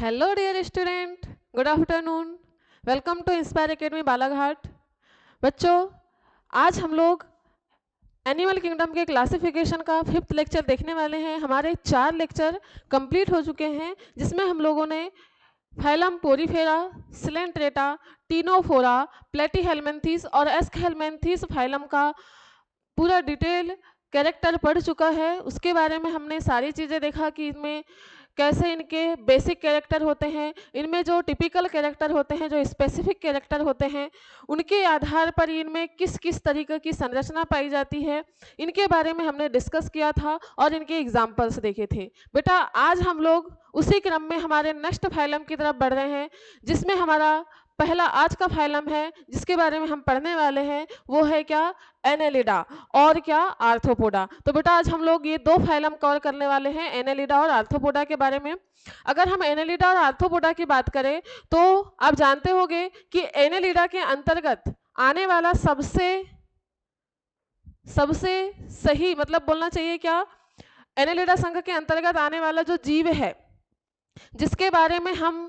Hello dear student, good afternoon. Welcome to Inspire Academy Balaghat. बच्चों, आज हम लोग एनिमल किंगडम के क्लासिफिकेशन का 5th लेक्चर देखने वाले हैं। हमारे 4 लेक्चर कंप्लीट हो चुके हैं, जिसमें हम लोगों ने फाइलम पोरीफेरा, सिलेंट्रेटा, टीनोफोरा, प्लेटीहेलमिन्थीस और एस्कहेलमिन्थीस फाइलम का पूरा डिटेल कैरेक्टर पढ़ चुका है। उसके बारे में हमने सारी चीज़ें देखा कि इनमें कैसे इनके बेसिक कैरेक्टर होते हैं, इनमें जो टिपिकल कैरेक्टर होते हैं, जो स्पेसिफिक कैरेक्टर होते हैं, उनके आधार पर इनमें किस किस तरीके की संरचना पाई जाती है, इनके बारे में हमने डिस्कस किया था और इनके एग्जाम्पल्स देखे थे। बेटा, आज हम लोग उसी क्रम में हमारे नेक्स्ट फाइलम की तरफ बढ़ रहे हैं, जिसमें हमारा पहला आज का फाइलम है जिसके बारे में हम पढ़ने वाले हैं, वो है क्या? एनेलिडा और क्या? आर्थ्रोपोडा। तो बेटा, आज हम लोग ये 2 फाइलम कवर करने वाले हैं, एनेलिडा और आर्थ्रोपोडा के बारे में। अगर हम एनेलिडा और आर्थ्रोपोडा की बात करें तो आप जानते होंगे कि एनेलिडा के अंतर्गत आने वाला सबसे सही मतलब बोलना चाहिए क्या, एनेलिडा संघ के अंतर्गत आने वाला जो जीव है जिसके बारे में हम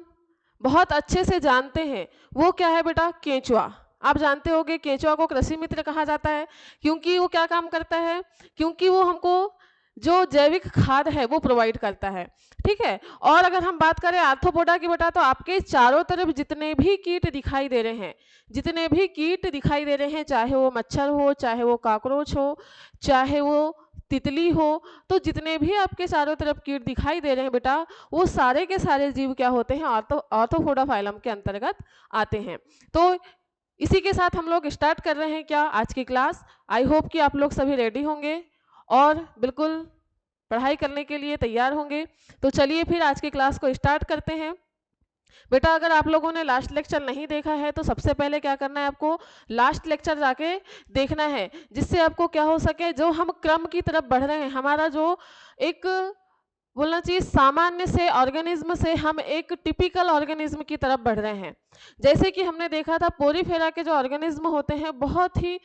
बहुत अच्छे से जानते हैं, वो क्या है बेटा? केंचुआ। आप जानते होंगे केंचुआ को कृषि मित्र कहा जाता है, क्योंकि वो क्या काम करता है? क्योंकि वो हमको जो जैविक खाद है वो प्रोवाइड करता है। ठीक है। और अगर हम बात करें आर्थ्रोपोडा की बेटा, तो आपके चारों तरफ जितने भी कीट दिखाई दे रहे हैं, जितने भी कीट दिखाई दे रहे हैं, चाहे वो मच्छर हो, चाहे वो कॉकरोच हो, चाहे वो तितली हो, तो जितने भी आपके चारों तरफ कीट दिखाई दे रहे हैं बेटा, वो सारे के सारे जीव क्या होते हैं? आर्थ्रोपोडा फाइलम के अंतर्गत आते हैं। तो इसी के साथ हम लोग स्टार्ट कर रहे हैं क्या आज की क्लास। आई होप कि आप लोग सभी रेडी होंगे और बिल्कुल पढ़ाई करने के लिए तैयार होंगे। तो चलिए फिर आज की क्लास को स्टार्ट करते हैं। बेटा, अगर आप लोगों ने लास्ट लेक्चर नहीं देखा है तो सबसे पहले क्या करना है, आपको लास्ट लेक्चर जाके देखना है, जिससे आपको क्या हो सके, जो हम क्रम की तरफ बढ़ रहे हैं, हमारा जो एक बोलना चाहिए सामान्य से ऑर्गेनिज्म से हम एक टिपिकल ऑर्गेनिज्म की तरफ बढ़ रहे हैं। जैसे कि हमने देखा था पोरीफेरा के जो ऑर्गेनिज्म होते हैं बहुत ही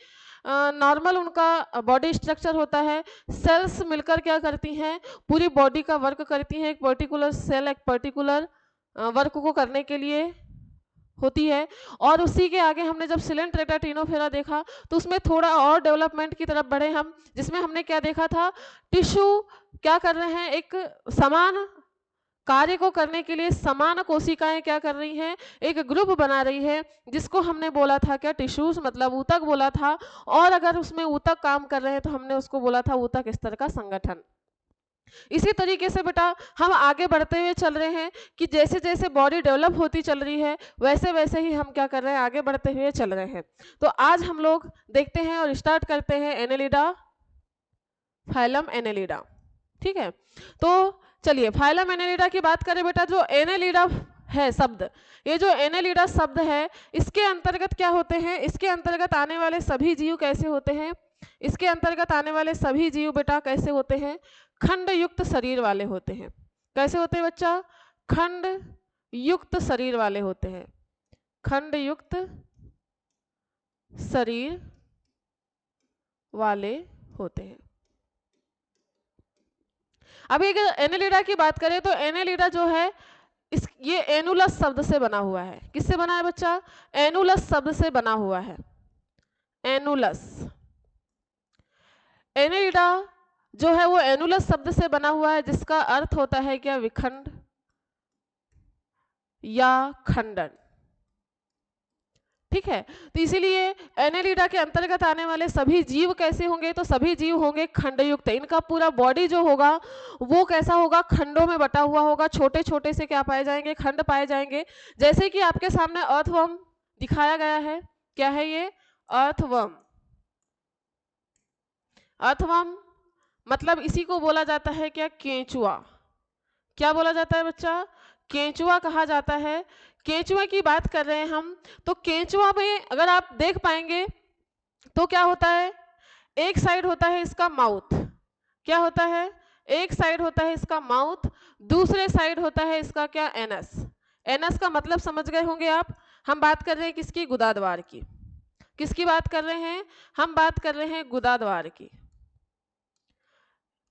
नॉर्मल उनका बॉडी स्ट्रक्चर होता है। सेल्स मिलकर क्या करती हैं? पूरी बॉडी का वर्क करती हैं। एक पर्टिकुलर सेल एक पर्टिकुलर वर्क को करने के लिए होती है। और उसी के आगे हमने जब सिलेंट्रेटा टीनोफेरा देखा तो उसमें थोड़ा और डेवलपमेंट की तरफ बढ़े हम, जिसमें हमने क्या देखा था? टिश्यू क्या कर रहे हैं? एक समान कार्य को करने के लिए समान कोशिकाएं क्या कर रही हैं? एक ग्रुप बना रही है, जिसको हमने बोला था क्या? टिश्यूज मतलब ऊतक बोला था। और अगर उसमें ऊतक काम कर रहे हैं तो हमने उसको बोला था ऊतक स्तर का संगठन। इसी तरीके से बेटा हम आगे बढ़ते हुए चल रहे हैं कि जैसे जैसे बॉडी डेवलप होती चल रही है वैसे वैसे ही हम क्या कर रहे हैं? आगे बढ़ते हुए चल रहे हैं। तो आज हम लोग देखते हैं और स्टार्ट करते हैं एनेलिडा, फाइलम एनेलिडा। ठीक है। तो चलिए फाइलम एनेलिडा की बात करें बेटा, जो एनेलिडा है शब्द, ये जो एनेलिडा शब्द है, इसके अंतर्गत क्या होते हैं? इसके अंतर्गत आने वाले सभी जीव कैसे होते हैं? इसके अंतर्गत आने वाले सभी जीव बेटा कैसे होते हैं? खंड युक्त शरीर वाले होते हैं। कैसे होते हैं बच्चा? खंड युक्त शरीर वाले होते हैं। खंड युक्त शरीर वाले होते हैं। अभी अगर एनेलिडा की बात करें तो एनेलिडा जो है ये एनुलस शब्द से बना हुआ है। किससे बना है बच्चा? एनुलस शब्द से बना हुआ है। एनुलस, एनेलिडा जो है वो एनुलस शब्द से बना हुआ है, जिसका अर्थ होता है क्या? विखंड या खंडन। ठीक है। तो इसीलिए एनेलिडा के अंतर्गत आने वाले सभी जीव कैसे होंगे? तो सभी जीव होंगे खंडयुक्त। इनका पूरा बॉडी जो होगा वो कैसा होगा? खंडों में बटा हुआ होगा। छोटे छोटे से क्या पाए जाएंगे? खंड पाए जाएंगे। जैसे कि आपके सामने अर्थवर्म दिखाया गया है। क्या है ये? अर्थवर्म। अर्थवर्म मतलब इसी को बोला जाता है क्या? केंचुआ। क्या बोला जाता है बच्चा? केंचुआ कहा जाता है। केंचुआ की बात कर रहे हैं हम, तो केंचुआ में अगर आप देख पाएंगे तो क्या होता है? एक साइड होता है इसका माउथ। क्या होता है? एक साइड होता है इसका माउथ, दूसरे साइड होता है इसका क्या? एनस। एनस का मतलब समझ गए होंगे आप। हम बात कर रहे हैं किसकी? गुदाद्वार की। किसकी बात कर रहे हैं? हम बात कर रहे हैं गुदाद्वार की।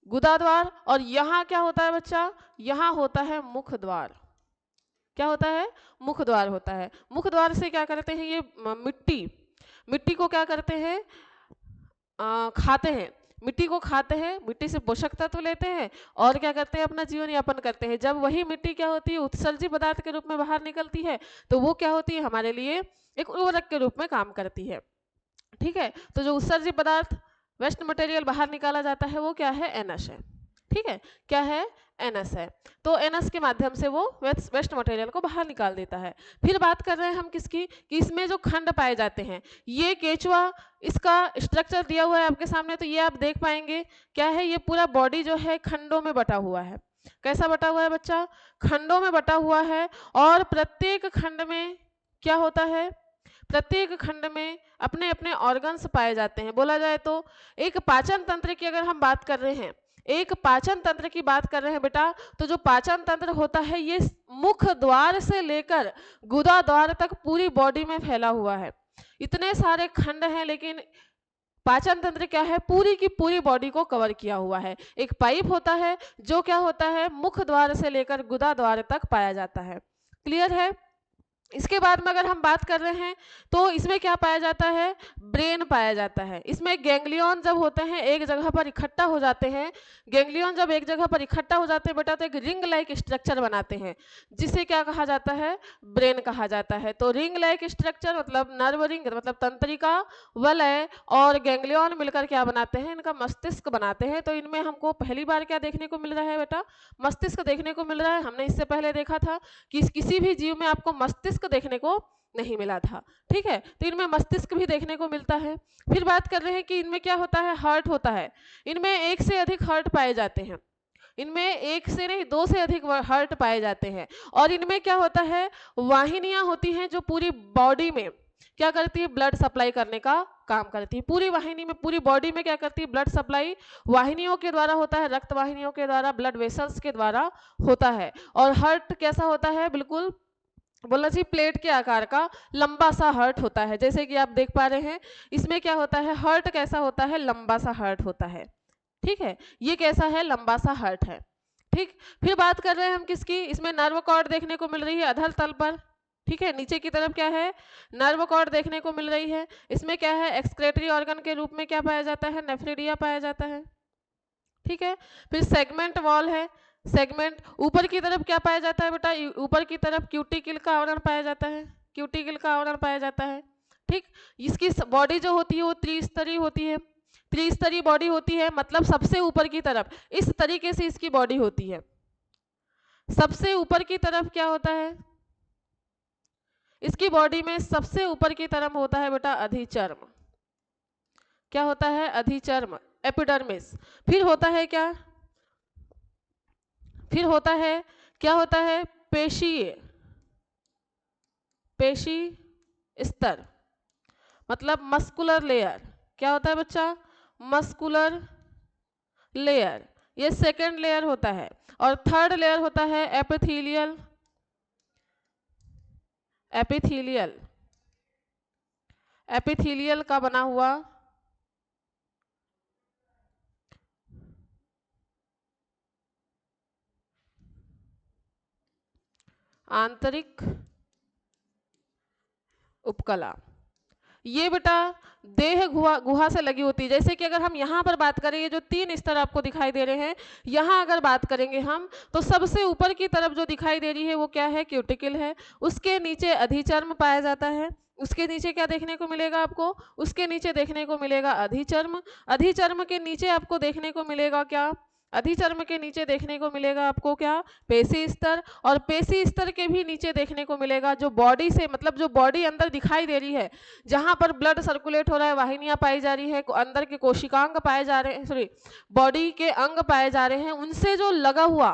गुदाद्वार। और यहाँ क्या होता है बच्चा? यहाँ होता है मुख द्वार। क्या होता है? मुख द्वार होता है। मुख द्वार से क्या करते हैं ये मिट्टी को क्या करते हैं? खाते हैं। मिट्टी को खाते हैं, मिट्टी से पोषक तत्व लेते हैं और क्या करते हैं? अपना जीवन यापन करते हैं। जब वही मिट्टी क्या होती है? उत्सर्जी पदार्थ के रूप में बाहर निकलती है, तो वो क्या होती है? हमारे लिए एक उर्वरक के रूप में काम करती है। ठीक है, तो जो उत्सर्जी पदार्थ वेस्ट मटेरियल बाहर निकाला जाता है वो क्या है? एनएस है। ठीक है, क्या है? एनएस है। तो एनएस के माध्यम से वो वेस्ट मटेरियल को बाहर निकाल देता है। फिर बात कर रहे हैं हम किसकी? कि इसमें जो खंड पाए जाते हैं, ये केचुआ, इसका स्ट्रक्चर दिया हुआ है आपके सामने, तो ये आप देख पाएंगे क्या है? ये पूरा बॉडी जो है खंडों में बटा हुआ है। कैसा बटा हुआ है बच्चा? खंडों में बटा हुआ है। और प्रत्येक खंड में क्या होता है? प्रत्येक खंड में अपने अपने ऑर्गन्स पाए जाते हैं। बोला जाए तो एक पाचन तंत्र की अगर हम बात कर रहे हैं, एक पाचन तंत्र की बात कर रहे हैं बेटा, तो जो पाचन तंत्र होता है ये मुख द्वार से लेकर गुदा द्वार तक पूरी बॉडी में फैला हुआ है। इतने सारे खंड हैं, लेकिन पाचन तंत्र क्या है? पूरी की पूरी बॉडी को कवर किया हुआ है। एक पाइप होता है जो क्या होता है? मुख द्वार से लेकर गुदा द्वार तक पाया जाता है। क्लियर है? इसके बाद में अगर हम बात कर रहे हैं तो इसमें क्या पाया जाता है? ब्रेन पाया जाता है। इसमें गैंग्लियन जब होते हैं एक जगह पर इकट्ठा हो जाते हैं, गैंग्लियन जब एक जगह पर इकट्ठा हो जाते हैं बेटा, तो एक रिंग लाइक स्ट्रक्चर बनाते हैं, जिसे क्या कहा जाता है? ब्रेन कहा जाता है। तो रिंग लाइक स्ट्रक्चर मतलब नर्व रिंग मतलब तंत्रिका, वलय और गैंग्लियन मिलकर क्या बनाते हैं? इनका मस्तिष्क बनाते हैं। तो इनमें हमको पहली बार क्या देखने को मिल रहा है बेटा? मस्तिष्क देखने को मिल रहा है। हमने इससे पहले देखा था कि किसी भी जीव में आपको मस्तिष्क देखने को नहीं मिला था। ठीक है, तो इनमें मस्तिष्क भी देखने को मिलता है। फिर बात कर रहे हैं कि इनमें क्या होता है? हार्ट होता है। इनमें एक से अधिक हार्ट पाए जाते हैं। इनमें एक से नहीं, दो से अधिक हार्ट पाए जाते हैं। और इनमें क्या होता है? वाहिनियां होती हैं जो पूरी बॉडी में क्या करती है? ब्लड सप्लाई करने का काम करती है। पूरी वाहिनी में, पूरी बॉडी में क्या करती है? ब्लड सप्लाई वाहिनियों के द्वारा होता है, रक्त वाहिनियों के द्वारा, ब्लड वेसल्स के द्वारा होता है। और हार्ट कैसा होता है? बिल्कुल बोलना चाहिए प्लेट के आकार का लंबा सा हार्ट होता है। जैसे कि आप देख पा रहे हैं इसमें क्या होता है? हार्ट कैसा होता है? लंबा सा हार्ट होता है। ठीक है, ये कैसा है? लंबा सा हार्ट है। ठीक, फिर बात कर रहे हैं हम किसकी? इसमें नर्व कॉर्ड देखने को मिल रही है अधर तल पर। ठीक है, नीचे की तरफ क्या है? नर्व कॉर्ड देखने को मिल रही है। इसमें क्या है? एक्सक्रेटरी ऑर्गन के रूप में क्या पाया जाता है? नेफ्रिडिया पाया जाता है। ठीक है, फिर सेगमेंट वॉल है। सेगमेंट ऊपर की तरफ क्या पाया जाता है बेटा? ऊपर की तरफ क्यूटिकल का आवरण पाया जाता है। क्यूटिकल का आवरण पाया जाता है। ठीक, इसकी बॉडी जो होती है वो त्रिस्तरीय होती है। त्रिस्तरीय बॉडी होती है, मतलब सबसे ऊपर की तरफ इस तरीके से इसकी बॉडी होती है। सबसे ऊपर की तरफ क्या होता है? इसकी बॉडी में सबसे ऊपर की तरफ होता है बेटा अधिचर्म। क्या होता है? अधिचर्म, एपिडर्मिस। फिर होता है क्या? फिर होता है क्या? होता है पेशीय, पेशी स्तर मतलब मस्कुलर लेयर। क्या होता है बच्चा? मस्कुलर लेयर, ये सेकंड लेयर होता है। और थर्ड लेयर होता है एपिथेलियल, एपिथेलियल, एपिथेलियल का बना हुआ आंतरिक उपकला। ये बेटा देह गुहा से लगी होती है। जैसे कि अगर हम यहाँ पर बात करें, ये जो 3 स्तर आपको दिखाई दे रहे हैं, यहाँ अगर बात करेंगे हम तो सबसे ऊपर की तरफ जो दिखाई दे रही है वो क्या है? क्यूटिकल है। उसके नीचे अधिचर्म पाया जाता है। उसके नीचे क्या देखने को मिलेगा आपको? उसके नीचे देखने को मिलेगा अधिचर्म। अधिचर्म के नीचे आपको देखने को मिलेगा क्या? अधिचर्म के नीचे देखने को मिलेगा आपको क्या? पेशी स्तर। और पेशी स्तर के भी नीचे देखने को मिलेगा जो बॉडी से, मतलब जो बॉडी अंदर दिखाई दे रही है, जहां पर ब्लड सर्कुलेट हो रहा है, वाहिनियां पाई जा रही है, अंदर के कोशिकांग पाए जा रहे हैं, सॉरी बॉडी के अंग पाए जा रहे हैं, उनसे जो लगा हुआ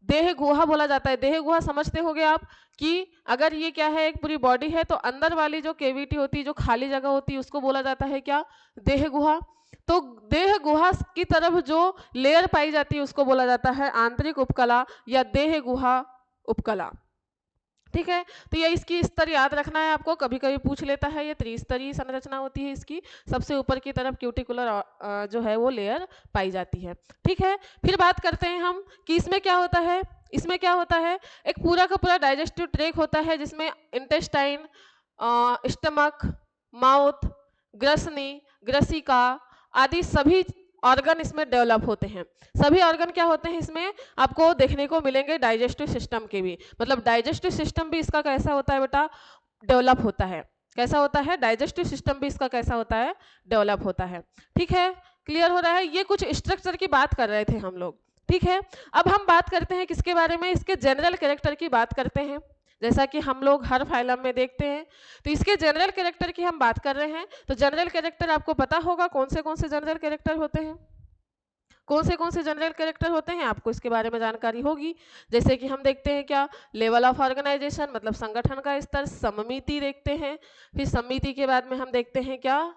देह गुहा बोला जाता है। देह गुहा समझते होंगे आप कि अगर ये क्या है? एक पूरी बॉडी है तो अंदर वाली जो केविटी होती है, जो खाली जगह होती है, उसको बोला जाता है क्या? देह गुहा। तो देह गुहा की तरफ जो लेयर पाई जाती है उसको बोला जाता है आंतरिक उपकला या देह गुहा उपकला। ठीक है, तो ये इसकी स्तर याद रखना है आपको, कभी कभी पूछ लेता है। ये त्रिस्तरीय संरचना होती है इसकी, सबसे ऊपर की तरफ क्यूटिकुलर जो है वो लेयर पाई जाती है। ठीक है, फिर बात करते हैं हम कि इसमें क्या होता है? इसमें क्या होता है, एक पूरा का पूरा डाइजेस्टिव ट्रैक होता है जिसमें इंटेस्टाइन, स्टमक, माउथ, ग्रसनी, ग्रसिका आदि सभी ऑर्गन इसमें डेवलप होते हैं। सभी ऑर्गन क्या होते हैं इसमें आपको देखने को मिलेंगे डाइजेस्टिव सिस्टम के भी, मतलब डाइजेस्टिव सिस्टम भी इसका कैसा होता है बेटा, डेवलप होता है। कैसा होता है, डाइजेस्टिव सिस्टम भी इसका कैसा होता है, डेवलप होता है। ठीक है, क्लियर हो रहा है। ये कुछ स्ट्रक्चर की बात कर रहे थे हम लोग। ठीक है, अब हम बात करते हैं किसके बारे में, इसके जनरल कैरेक्टर की बात करते हैं। जैसा कि हम लोग हर फाइलम में देखते हैं, तो इसके जनरल कैरेक्टर की हम बात कर रहे हैं। तो जनरल कैरेक्टर आपको पता होगा कौन से जनरल कैरेक्टर होते हैं, कौन से जनरल कैरेक्टर होते हैं, आपको इसके बारे में जानकारी होगी। जैसे कि हम देखते हैं क्या, लेवल ऑफ ऑर्गेनाइजेशन मतलब संगठन का स्तर, सममिति देखते हैं। फिर सममिति के बाद में हम देखते हैं क्या,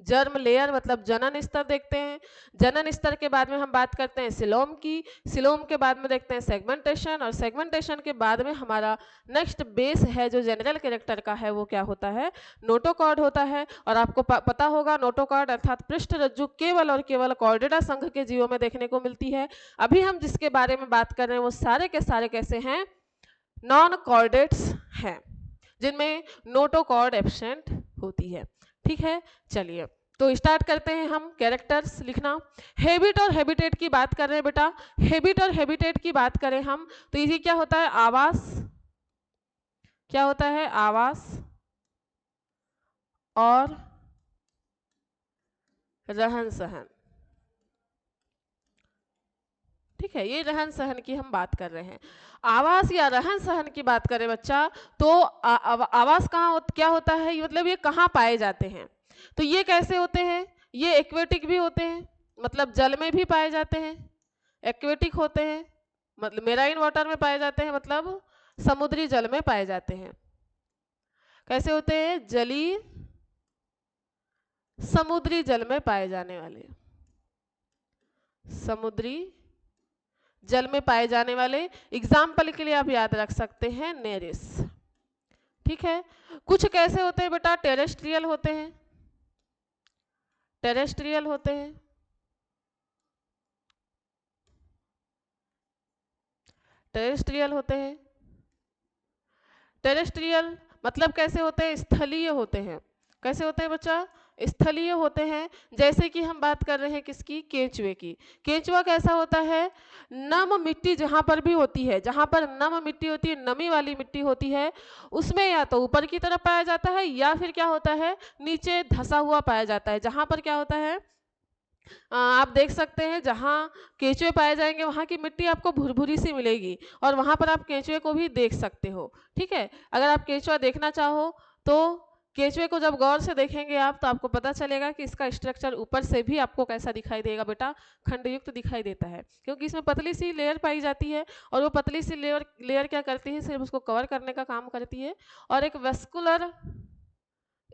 जर्म लेयर मतलब जनन स्तर देखते हैं। जनन स्तर के बाद में हम बात करते हैं सिलोम की, सिलोम के बाद में देखते हैं सेगमेंटेशन, और सेगमेंटेशन के बाद में हमारा नेक्स्ट बेस है जो जनरल कैरेक्टर का है वो क्या होता है, नोटोकॉर्ड होता है। और आपको पता होगा नोटोकॉर्ड अर्थात पृष्ठ रज्जु केवल और केवल कॉर्डेटा संघ के जीवों में देखने को मिलती है। अभी हम जिसके बारे में बात कर रहे हैं वो सारे के सारे कैसे हैं, नॉन कॉर्डेट्स हैं, जिनमें नोटोकॉर्ड एब्सेंट होती है। ठीक है, चलिए तो स्टार्ट करते हैं हम कैरेक्टर्स लिखना। हैबिट और हैबिटेट की बात कर रहे हैं बेटा। हैबिट और हैबिटेट की बात करें हम तो ये क्या होता है, आवास, क्या होता है, आवास और रहन सहन। ठीक है, ये रहन सहन की हम बात कर रहे हैं। आवास या रहन सहन की बात करें बच्चा तो आवास कहाँ क्या होता है, मतलब ये कहाँ पाए जाते हैं। तो ये कैसे होते हैं, ये एक्वेटिक भी होते हैं, मतलब जल में भी पाए जाते हैं। एक्वेटिक होते हैं मतलब मेराइन वाटर में पाए जाते हैं, मतलब समुद्री जल में पाए जाते हैं। कैसे होते हैं, जलीय समुद्री जल में पाए जाने वाले, समुद्री जल में पाए जाने वाले। एग्जाम्पल के लिए आप याद रख सकते हैं नेरिस। ठीक है, कुछ कैसे होते हैं बेटा, टेरेस्ट्रियल होते हैं, टेरेस्ट्रियल होते हैं, टेरेस्ट्रियल होते हैं। टेरेस्ट्रियल मतलब कैसे होते हैं, स्थलीय होते हैं। कैसे होते हैं बच्चा, स्थलीय होते हैं। जैसे कि हम बात कर रहे हैं किसकी, केंचुए की। केंचुआ कैसा होता है, नम मिट्टी जहां पर भी होती है, जहां पर नम मिट्टी होती है, नमी वाली मिट्टी होती है, उसमें या तो ऊपर की तरफ पाया जाता है या फिर क्या होता है, नीचे धंसा हुआ पाया जाता है। जहां पर क्या होता है, आप देख सकते हैं जहाँ केंचुए पाए जाएंगे वहाँ की मिट्टी आपको भुरभुरी सी मिलेगी, और वहाँ पर आप केंचुए को भी देख सकते हो। ठीक है, अगर आप केंचुआ देखना चाहो तो केंचुए को जब गौर से देखेंगे आप तो आपको पता चलेगा कि इसका स्ट्रक्चर ऊपर से भी आपको कैसा दिखाई देगा बेटा, खंडयुक्त दिखाई देता है, क्योंकि इसमें पतली सी लेयर पाई जाती है, और वो पतली सी लेयर क्या करती है, सिर्फ उसको कवर करने का काम करती है, और एक वेस्कुलर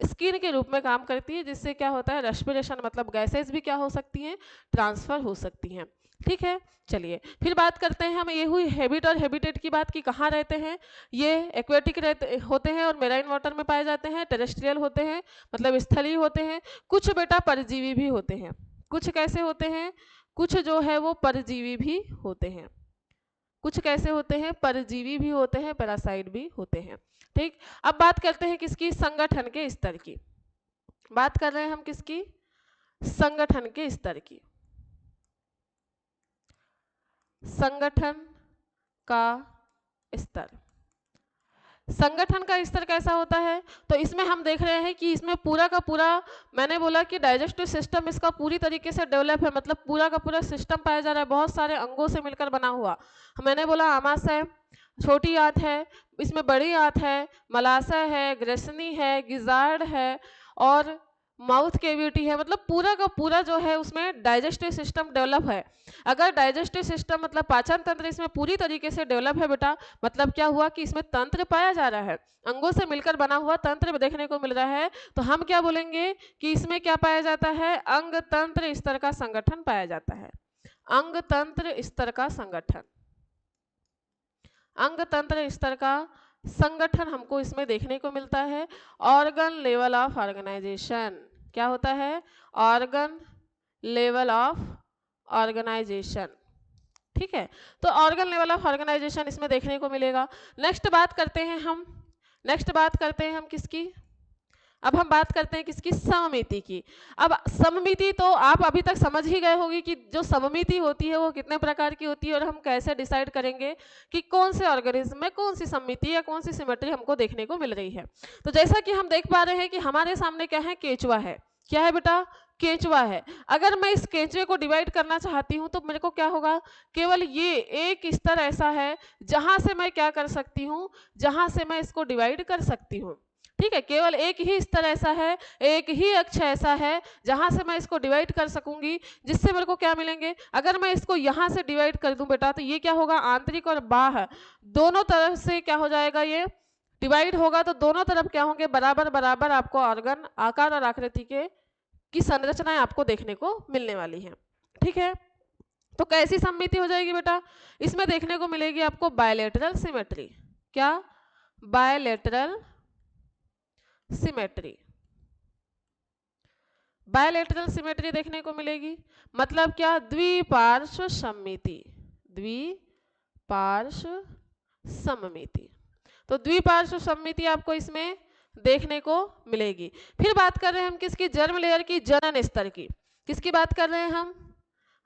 स्किन के रूप में काम करती है, जिससे क्या होता है, रेस्पिरेशन मतलब गैसेस भी क्या हो सकती हैं, ट्रांसफर हो सकती हैं। ठीक है, चलिए फिर बात करते हैं हम, ये हुई हैबिट और हैबिटेट की बात की, कहाँ रहते हैं, ये एक्वेटिक रहते होते हैं और मेराइन वाटर में पाए जाते हैं, टेरेस्ट्रियल होते हैं मतलब स्थलीय होते हैं। कुछ बेटा परजीवी भी होते हैं, कुछ कैसे होते हैं, कुछ जो है वो परजीवी भी होते हैं, कुछ कैसे होते हैं, परजीवी भी होते हैं, पैरासाइट भी होते हैं। ठीक, अब बात करते हैं किसकी, संगठन के स्तर की। बात कर रहे हैं हम किसकी, संगठन के स्तर की। संगठन का स्तर, संगठन का स्तर कैसा होता है, तो इसमें हम देख रहे हैं कि इसमें पूरा का पूरा, मैंने बोला कि डाइजेस्टिव सिस्टम इसका पूरी तरीके से डेवलप है, मतलब पूरा का पूरा सिस्टम पाया जा रहा है, बहुत सारे अंगों से मिलकर बना हुआ। मैंने बोला आमाशय, छोटी आंत है, इसमें बड़ी आंत है, मलाशय है, ग्रेसनी है, गिजार्ड है, और माउथ केविटी है, मतलब पूरा का पूरा जो है उसमें डाइजेस्टिव सिस्टम डेवलप है। अगर डाइजेस्टिव सिस्टम मतलब पाचन तंत्र इसमें पूरी तरीके से डेवलप है बेटा, मतलब क्या हुआ कि इसमें तंत्र पाया जा रहा है, अंगों से मिलकर बना हुआ तंत्र देखने को मिल रहा है, तो हम क्या बोलेंगे कि इसमें क्या पाया जाता है, अंग तंत्र स्तर का संगठन पाया जाता है। अंग तंत्र स्तर का संगठन, अंग तंत्र स्तर का संगठन हमको इसमें देखने को मिलता है। ऑर्गन लेवल ऑफ ऑर्गेनाइजेशन, क्या होता है, ऑर्गन लेवल ऑफ ऑर्गेनाइजेशन। ठीक है, तो ऑर्गन लेवल ऑफ ऑर्गेनाइजेशन इसमें देखने को मिलेगा। नेक्स्ट बात करते हैं हम किसकी, अब हम बात करते हैं किसकी, सममिति की। अब सममिति तो आप अभी तक समझ ही गए होगी कि जो सममिति होती है वो कितने प्रकार की होती है और हम कैसे डिसाइड करेंगे कि कौन से ऑर्गेनिज्म में कौन सी सममिति या कौन सी सिमेट्री हमको देखने को मिल रही है। तो जैसा कि हम देख पा रहे हैं कि हमारे सामने क्या है, केंचुआ है। क्या है बेटा, केंचुआ है। अगर मैं इस केंचुए को डिवाइड करना चाहती हूँ तो मेरे को क्या होगा, केवल ये एक स्तर ऐसा है जहां से मैं क्या कर सकती हूँ, जहां से मैं इसको डिवाइड कर सकती हूँ। ठीक है, केवल एक ही स्तर ऐसा है, एक ही अक्ष ऐसा है जहां से मैं इसको डिवाइड कर सकूंगी, जिससे मेरे को क्या मिलेंगे। अगर मैं इसको यहां से डिवाइड कर दूं बेटा तो ये क्या होगा, आंतरिक और बाह्य दोनों तरफ से क्या हो जाएगा, ये डिवाइड होगा तो दोनों तरफ क्या होंगे, बराबर बराबर आपको ऑर्गन आकार और आकृति के की संरचनाएं आपको देखने को मिलने वाली है। ठीक है, तो कैसी सममिति हो जाएगी बेटा, इसमें देखने को मिलेगी आपको बायलैटरल सिमेट्री। क्या, बायलैटरल सिमेट्री। बायलैटरल सिमेट्री देखने को मिलेगी, मतलब क्या, द्विपार्श्व सममिति, द्विपार्श्व सममिति। तो द्विपार्श्व सममिति आपको इसमें देखने को मिलेगी। फिर बात कर रहे हैं हम किसकी, जर्म लेयर की, जनन स्तर की। किसकी बात कर रहे हैं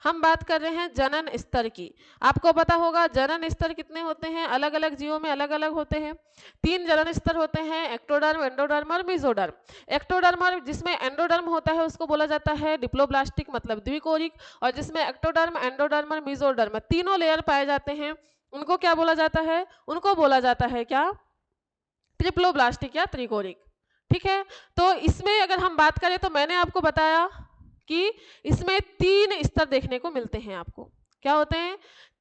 हम बात कर रहे हैं जनन स्तर की। आपको पता होगा जनन स्तर कितने होते हैं, अलग अलग जीवों में अलग अलग होते हैं। 3 जनन स्तर होते हैं, एक्टोडर्म, एंडोडर्म और मेसोडर्म। एक्टोडर्म और जिसमें एंडोडर्म होता है उसको बोला जाता है डिप्लोब्लास्टिक, मतलब द्विकोरिक, और जिसमें एक्टोडर्म, एंडोडर्म और मेसोडर्म तीनों लेयर पाए जाते हैं उनको क्या बोला जाता है, उनको बोला जाता है क्या, ट्रिप्लोब्लास्टिक या त्रिकोरिक। ठीक है, तो इसमें अगर हम बात करें तो मैंने आपको बताया कि इसमें 3 स्तर देखने को मिलते हैं आपको। क्या होते हैं,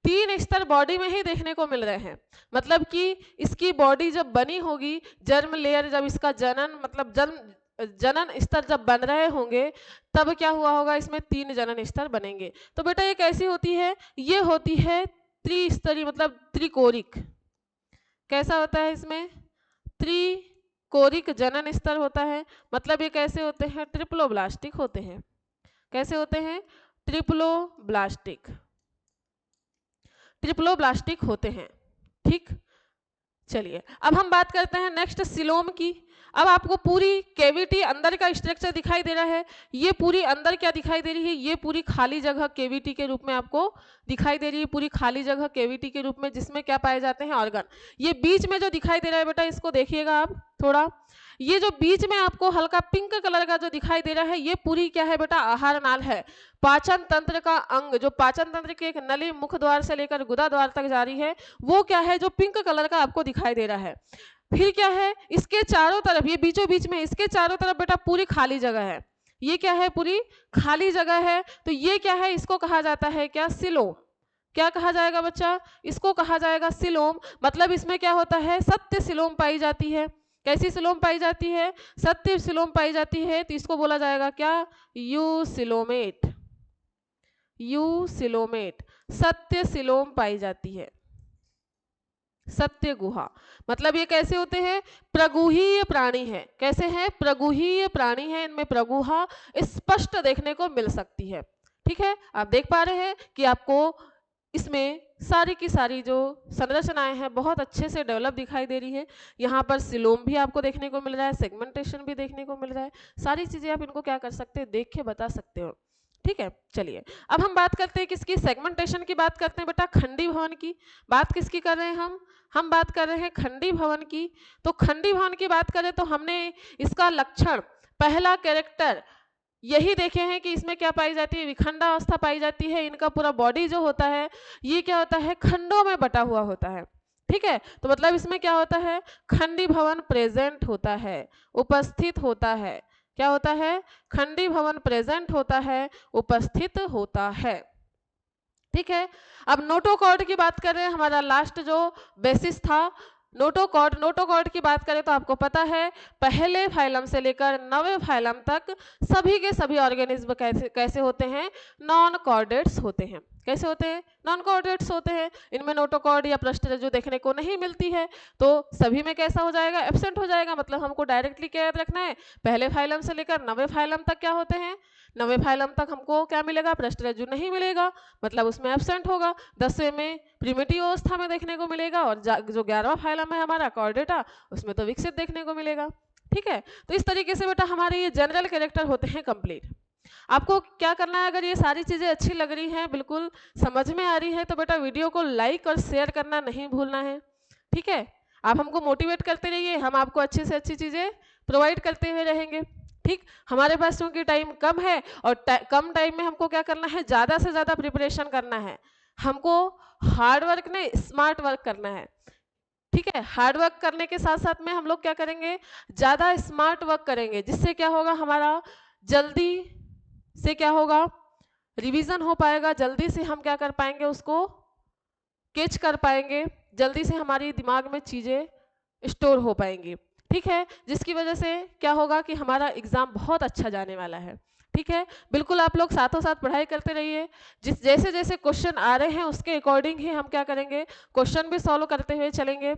3 स्तर बॉडी में ही देखने को मिल रहे हैं। मतलब कि इसकी बॉडी जब बनी होगी, जर्म लेयर जब इसका जनन मतलब जनन स्तर जब बन रहे होंगे तब क्या हुआ होगा, इसमें 3 जनन स्तर बनेंगे। तो बेटा ये कैसी होती है, ये होती है त्रिस्तरीय मतलब त्रिकोरिक। कैसा होता है, इसमें त्रिकोरिक जनन स्तर होता है। मतलब ये कैसे होते हैं, ट्रिप्लोब्लास्टिक होते हैं। कैसे होते हैं, ट्रिप्लोब्लास्टिक, ट्रिप्लोब्लास्टिक होते हैं। ठीक, चलिए अब हम बात करते हैं नेक्स्ट सिलोम की। अब आपको पूरी कैविटी अंदर का स्ट्रक्चर दिखाई दे रहा है, ये पूरी अंदर क्या दिखाई दे रही है, ये पूरी खाली जगह कैविटी के रूप में आपको दिखाई दे रही है, पूरी खाली जगह कैविटी के रूप में, जिसमें क्या पाए जाते हैं, ऑर्गन। ये बीच में जो दिखाई दे रहा है बेटा, इसको देखिएगा आप थोड़ा, ये जो बीच में आपको हल्का पिंक कलर का जो दिखाई दे रहा है, ये पूरी क्या है बेटा, आहार नाल है, पाचन तंत्र का अंग, जो पाचन तंत्र के एक नली मुख द्वार से लेकर गुदा द्वार तक जारी है, वो क्या है, जो पिंक कलर का आपको दिखाई दे रहा है। फिर क्या है, इसके चारों तरफ, ये बीचों बीच में इसके चारों तरफ बेटा पूरी खाली जगह है। ये क्या है, पूरी खाली जगह है। तो ये क्या है, इसको कहा जाता है क्या, सिलोम। क्या कहा जाएगा बच्चा, इसको कहा जाएगा सिलोम। मतलब इसमें क्या होता है, सत्य सिलोम पाई जाती है। कैसी सिलोम पाई जाती है, सत्य सिलोम पाई जाती है। तो इसको बोला जाएगा क्या, यूसिलोमेट, यूसिलोमेट, सत्य सिलोम पाई जाती है, सत्य गुहा। मतलब ये कैसे होते हैं, प्रगुहीय प्राणी है। कैसे हैं, प्रगुहीय प्राणी है, इनमें प्रगुहा स्पष्ट देखने को मिल सकती है। ठीक है, आप देख पा रहे हैं कि आपको इसमें सारी की सारी जो संरचनाएं हैं बहुत अच्छे से डेवलप दिखाई दे रही है। यहाँ पर सिलोम भी आपको देखने को मिल रहा है, सेगमेंटेशन भी देखने को मिल रहा है। सारी चीजें आप इनको क्या कर सकते हैं, देख के बता सकते हो। ठीक है, चलिए अब हम बात करते हैं किसकी, सेगमेंटेशन की बात करते हैं बेटा, खंडी भवन की। बात किसकी कर रहे हैं हम बात कर रहे हैं खंडी भवन की। तो खंडी भवन की बात करें तो हमने इसका लक्षण, पहला कैरेक्टर यही देखे हैं कि इसमें क्या पाई जाती है, विखंडावस्था पाई जाती है। इनका पूरा बॉडी जो होता है ये क्या होता है, खंडों में बटा हुआ होता है। ठीक है, तो मतलब इसमें क्या होता है, खंडी भवन प्रेजेंट होता है, उपस्थित होता है। क्या होता है, खंडी भवन प्रेजेंट होता है, उपस्थित होता है। ठीक है, अब नोटोकॉर्ड की बात कर रहे हैं, हमारा लास्ट जो बेसिस था नोटोकॉर्ड। नोटोकॉर्ड की बात करें तो आपको पता है पहले फाइलम से लेकर 9वें फाइलम तक सभी के सभी ऑर्गेनिज्म कैसे कैसे होते हैं, नॉन कॉर्डेट्स होते हैं। कैसे होते हैं? नॉन कोऑर्डिनेट्स होते हैं। इनमें नोटोकॉर्ड या पृष्ठरज्जु देखने को नहीं मिलती है, तो सभी में कैसा हो जाएगा? एब्सेंट हो जाएगा। मतलब हमको डायरेक्टली क्या याद रखना है? पहले फाइलम से लेकर नवे फाइलम तक क्या होते हैं? नवे फाइलम तक हमको क्या मिलेगा? पृष्ठरज्जु नहीं मिलेगा, मतलब उसमें एब्सेंट होगा। 10वें में प्रिमिटिव अवस्था में देखने को मिलेगा, और जो 11वां फाइलम है हमारा कॉर्डेटा, उसमें तो विकसित देखने को मिलेगा। ठीक है, तो इस तरीके से बेटा हमारे ये जनरल कैरेक्टर होते हैं कंप्लीट। आपको क्या करना है, अगर ये सारी चीज़ें अच्छी लग रही हैं, बिल्कुल समझ में आ रही है, तो बेटा वीडियो को लाइक और शेयर करना नहीं भूलना है। ठीक है, आप हमको मोटिवेट करते रहिए, हम आपको अच्छी से अच्छी चीज़ें प्रोवाइड करते हुए रहेंगे। ठीक, हमारे पास क्योंकि टाइम कम है, और कम टाइम में हमको क्या करना है? ज़्यादा से ज़्यादा प्रिपरेशन करना है। हमको हार्ड वर्क नहीं, स्मार्ट वर्क करना है। ठीक है, हार्ड वर्क करने के साथ साथ में हम लोग क्या करेंगे? ज़्यादा स्मार्ट वर्क करेंगे, जिससे क्या होगा? हमारा जल्दी से क्या होगा? रिवीजन हो पाएगा, जल्दी से हम क्या कर पाएंगे? उसको कैच कर पाएंगे, जल्दी से हमारी दिमाग में चीज़ें स्टोर हो पाएंगी। ठीक है, जिसकी वजह से क्या होगा कि हमारा एग्ज़ाम बहुत अच्छा जाने वाला है। ठीक है, बिल्कुल आप लोग साथों साथ पढ़ाई करते रहिए। जैसे जैसे क्वेश्चन आ रहे हैं उसके अकॉर्डिंग ही हम क्या करेंगे? क्वेश्चन भी सॉल्व करते हुए चलेंगे।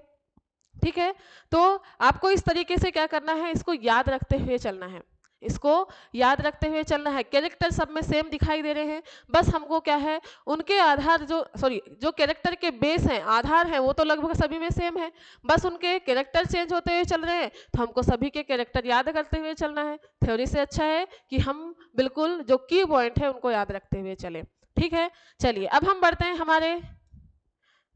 ठीक है, तो आपको इस तरीके से क्या करना है? इसको याद रखते हुए चलना है, इसको याद रखते हुए चलना है। कैरेक्टर सब में सेम दिखाई दे रहे हैं, बस हमको क्या है? उनके आधार जो कैरेक्टर के बेस हैं, आधार हैं, वो तो लगभग सभी में सेम है, बस उनके कैरेक्टर चेंज होते हुए चल रहे हैं, तो हमको सभी के कैरेक्टर याद करते हुए चलना है। थ्योरी से अच्छा है कि हम बिल्कुल जो की पॉइंट है उनको याद रखते हुए चलें। ठीक है, चलिए अब हम बढ़ते हैं हमारे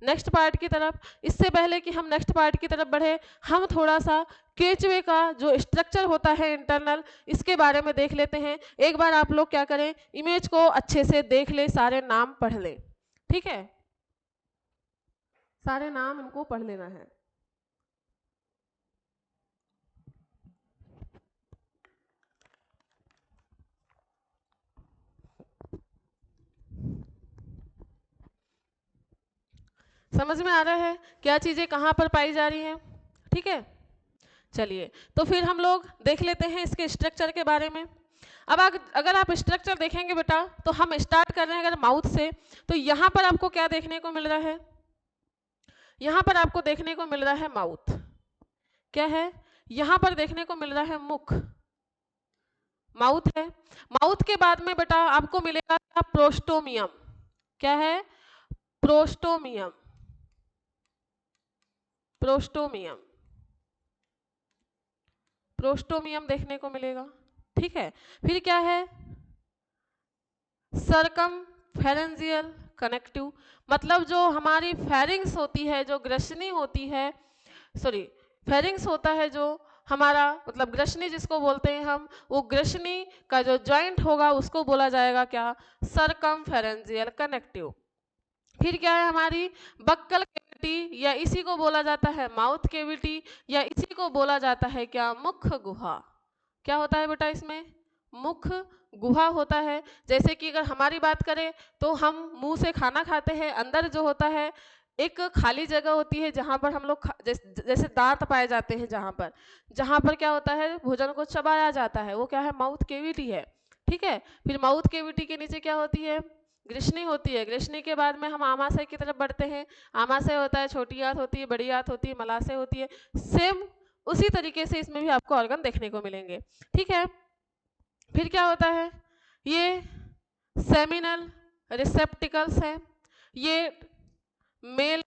नेक्स्ट पार्ट की तरफ। इससे पहले कि हम नेक्स्ट पार्ट की तरफ बढ़े, हम थोड़ा सा केचवे का जो स्ट्रक्चर होता है इंटरनल, इसके बारे में देख लेते हैं। एक बार आप लोग क्या करें? इमेज को अच्छे से देख ले, सारे नाम पढ़ लें। ठीक है, सारे नाम इनको पढ़ लेना है। समझ में आ रहा है क्या चीजें कहाँ पर पाई जा रही हैं? ठीक है, चलिए तो फिर हम लोग देख लेते हैं इसके स्ट्रक्चर के बारे में। अब अगर आप स्ट्रक्चर देखेंगे बेटा, तो हम स्टार्ट कर रहे हैं अगर माउथ से, तो यहाँ पर आपको क्या देखने को मिल रहा है? यहाँ पर आपको देखने को मिल रहा है माउथ। क्या है? यहाँ पर देखने को मिल रहा है मुख। माउथ है। माउथ के बाद में बेटा आपको मिलेगा क्या? प्रोस्टोमियम। क्या है? प्रोस्टोमियम। प्रोस्टोमियम, प्रोस्टोमियम देखने को मिलेगा। ठीक है, फिर क्या है? सरकमफेरेंजियल कनेक्टिव, मतलब जो हमारी फेरिंग्स होती है, जो ग्रसनी होती है, फेरिंग्स होता है जो हमारा, मतलब ग्रसनी जिसको बोलते हैं हम, वो ग्रसनी का जो जॉइंट होगा उसको बोला जाएगा क्या? सरकमफेरेंजियल कनेक्टिव। फिर क्या है? हमारी बक्कल कैविटी, या इसी को बोला जाता है माउथ कैविटी, या इसी को बोला जाता है क्या? मुख गुहा। क्या होता है बेटा इसमें? मुख गुहा होता है। जैसे कि अगर हमारी बात करें तो हम मुंह से खाना खाते हैं, अंदर जो होता है एक खाली जगह होती है जहाँ पर हम लोग जैसे दांत पाए जाते हैं, जहाँ पर क्या होता है? भोजन को चबाया जाता है, वो क्या है? माउथ कैविटी है। ठीक है, फिर माउथ कैविटी के नीचे क्या होती है? ग्रसनी होती है। ग्रसनी के बाद में हम आमाशय की तरफ बढ़ते हैं। आमाशय होता है, छोटी आंत होती है, बड़ी आंत होती है, मलाशय होती है। सेम उसी तरीके से इसमें भी आपको ऑर्गन देखने को मिलेंगे। ठीक है, फिर क्या होता है? ये सेमिनल रिसेप्टिकल्स हैं, ये मेल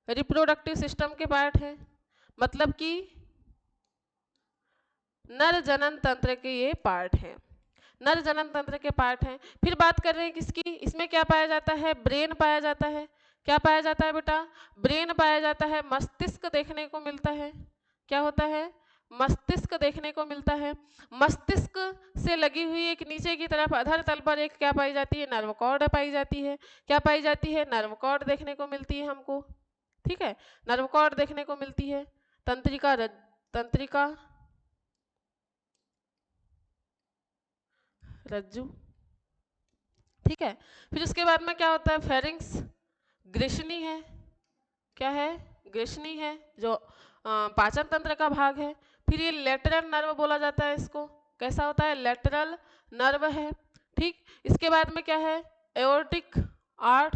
रिप्रोडक्टिव सिस्टम के पार्ट हैं, मतलब कि नर जनन तंत्र के ये पार्ट हैं, नर जनन तंत्र के पार्ट हैं। फिर बात कर रहे हैं किसकी? इसमें क्या पाया जाता है? ब्रेन पाया जाता है। क्या पाया जाता है बेटा? ब्रेन पाया जाता है। मस्तिष्क देखने को मिलता है। क्या होता है? मस्तिष्क देखने को मिलता है। मस्तिष्क से लगी हुई एक नीचे की तरफ अधर तल पर एक क्या पाई जाती है? नर्व कॉर्ड पाई जाती है। क्या पाई जाती है? नर्व कॉर्ड देखने को मिलती है हमको। ठीक है, नर्व कॉर्ड देखने को मिलती है। तंत्रिका तंत्रिका रज्जु। ठीक है, फिर उसके बाद में क्या होता है? फेरिंग्स ग्रसनी है। क्या है? ग्रसनी है, जो पाचन तंत्र का भाग है। फिर ये लेटरल नर्व बोला जाता है इसको। कैसा होता है? लेटरल नर्व है। ठीक, इसके बाद में क्या है? एओर्टिक आर्ट,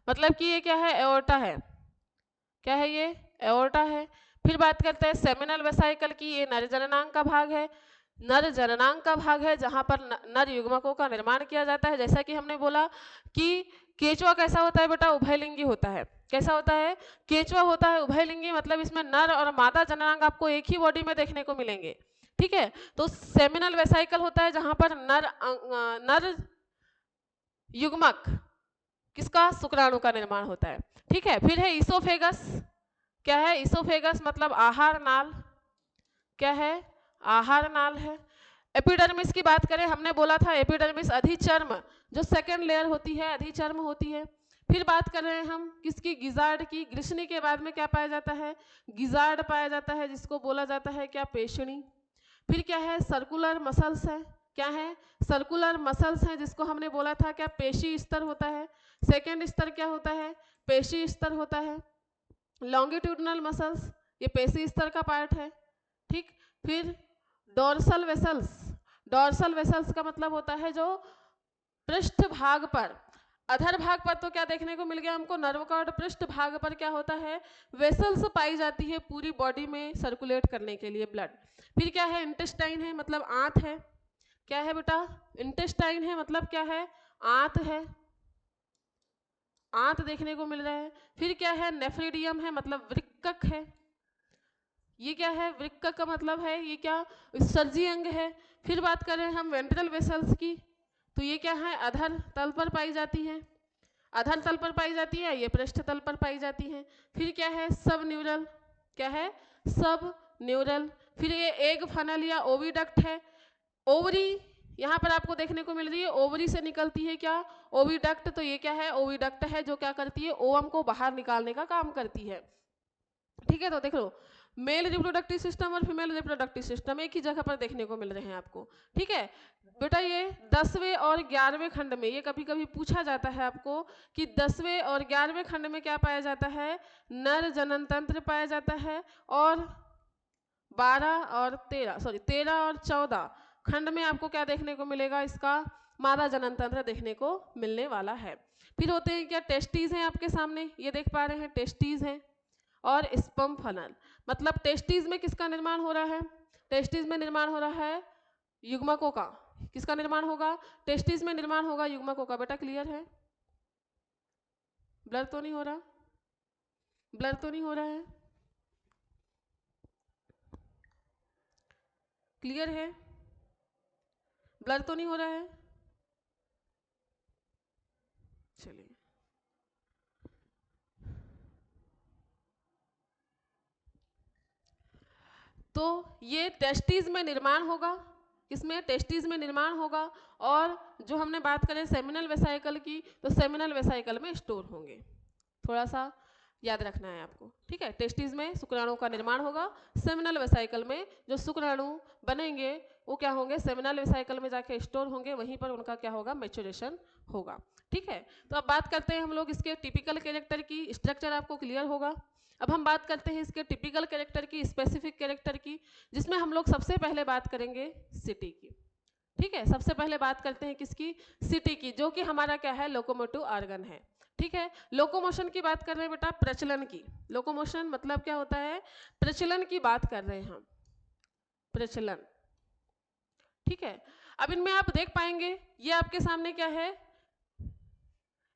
मतलब कि ये क्या है, एओर्टा है। क्या है ये, एओर्टा है। फिर बात करते हैं सेमिनल वेसाइकल की, ये नर जननांग का भाग है। नर जननांग का भाग है जहां पर नर युग्मकों का निर्माण किया जाता है। जैसा कि हमने बोला कि केंचुआ कैसा होता है बेटा, उभयलिंगी होता है। कैसा होता है, केंचुआ होता है उभयलिंगी, मतलब इसमें नर और मादा जननांग आपको एक ही बॉडी में देखने को मिलेंगे। ठीक है, तो सेमिनल वेसाइकल होता है जहां पर नर युग्मक किसका, शुक्राणु का निर्माण होता है। ठीक है, फिर है इसोफेगस। क्या है, इसोफेगस मतलब आहार नाल। क्या है, आहार नाल है। एपिडर्मिस की बात करें, हमने बोला था एपिडर्मिस अधिचर्म, जो सेकंड लेयर होती है अधिचर्म होती है। फिर बात कर रहे हैं हम किसकी, गिजार्ड की। ग्रिशनी के बाद में क्या पाया जाता है, गिजार्ड पाया जाता है, जिसको बोला जाता है क्या, पेशणी। फिर क्या है, सर्कुलर मसल्स है। क्या है, सर्कुलर मसल्स है, जिसको हमने बोला था क्या, पेशी स्तर होता है। सेकेंड स्तर क्या होता है, पेशी स्तर होता है। लॉन्गिट्यूडनल मसल्स, ये पेशी स्तर का पार्ट है। ठीक, फिर डोर्सल वेसल्स। डोर्सल वेसल्स का मतलब होता है जो पृष्ठ भाग पर, अधर भाग पर तो क्या देखने को मिल गया हमको, नर्व कॉर्ड। पृष्ठ भाग पर क्या होता है, वेसल्स पाई जाती है पूरी बॉडी में सर्कुलेट करने के लिए ब्लड। फिर क्या है, इंटेस्टाइन है, मतलब आंत है। क्या है बेटा, इंटेस्टाइन है, मतलब क्या है, आंत है, आंत देखने को मिल रहा है। फिर क्या है, नेफ्रिडियम है, मतलब वृक्कक है। ये क्या है, वृक्कक का मतलब है ये क्या, उत्सर्जी अंग है। फिर बात करें हम वेंट्रल वेसल्स की, तो ये क्या है, अधर तल पर पाई जाती है। अधर तल पर पाई जाती है, ये पृष्ठ तल पर पाई जाती है। फिर क्या है, सब न्यूरल। क्या है, सब न्यूरल। फिर ये एग फनल या ओविडक्ट है। ओवरी यहाँ पर आपको देखने को मिल रही है, ओवरी से निकलती है क्या, ओविडक्ट। तो ये क्या है, ओविडक्ट है जो क्या करती है, ओवम को बाहर निकालने का काम करती है। ठीक है, तो देख लो, मेल रिप्रोडक्टिव सिस्टम और फीमेल रिप्रोडक्टिव सिस्टम एक ही जगह पर देखने को मिल रहे हैं आपको। ठीक है बेटा, ये 10वें और 11वें खंड में, ये कभी कभी पूछा जाता है आपको कि 10वें और 11वें खंड में क्या पाया जाता है, नर जनन तंत्र पाया जाता है। और 13 और 14 खंड में आपको क्या देखने को मिलेगा, इसका मादा जनन तंत्र देखने को मिलने वाला है। फिर होते हैं क्या, टेस्टीज हैं आपके सामने, ये देख पा रहे हैं, टेस्टीज हैं। और स्पर्म फनल, मतलब टेस्टीज में किसका निर्माण हो रहा है, टेस्टीज में निर्माण हो रहा है युग्मकों का। किसका निर्माण होगा, टेस्टीज में निर्माण होगा युग्मकों का। बेटा क्लियर है, ब्लर तो नहीं हो रहा, ब्लर तो नहीं हो रहा है, क्लियर है, ब्लर तो नहीं हो रहा है। चलिए, तो ये टेस्टीज में निर्माण होगा, किसमें, टेस्टीज में निर्माण होगा। और जो हमने बात करें सेमिनल वेसाइकल की, तो सेमिनल वेसाइकल में स्टोर होंगे। थोड़ा सा याद रखना है आपको। ठीक है, टेस्टीज में शुक्राणु का निर्माण होगा, सेमिनल वेसाइकल में जो शुक्राणु बनेंगे वो क्या होंगे, सेमिनल वेसाइकल में जाके स्टोर होंगे, वहीं पर उनका क्या होगा, मैच्योरेशन होगा। ठीक है, तो अब बात करते हैं हम लोग इसके टिपिकल कैरेक्टर की। स्ट्रक्चर आपको क्लियर होगा। अब हम बात करते हैं इसके टिपिकल कैरेक्टर की, स्पेसिफिक कैरेक्टर की, जिसमें हम लोग सबसे पहले बात करेंगे सिटी की। ठीक है, सबसे पहले बात करते हैं किसकी, सिटी की, जो कि हमारा क्या है, लोकोमोटिव ऑर्गन है। ठीक है, लोकोमोशन की बात कर रहे हैं बेटा, प्रचलन की। लोकोमोशन मतलब क्या होता है, प्रचलन की बात कर रहे हैं हम, प्रचलन। ठीक है, अब इनमें आप देख पाएंगे, ये आपके सामने क्या है,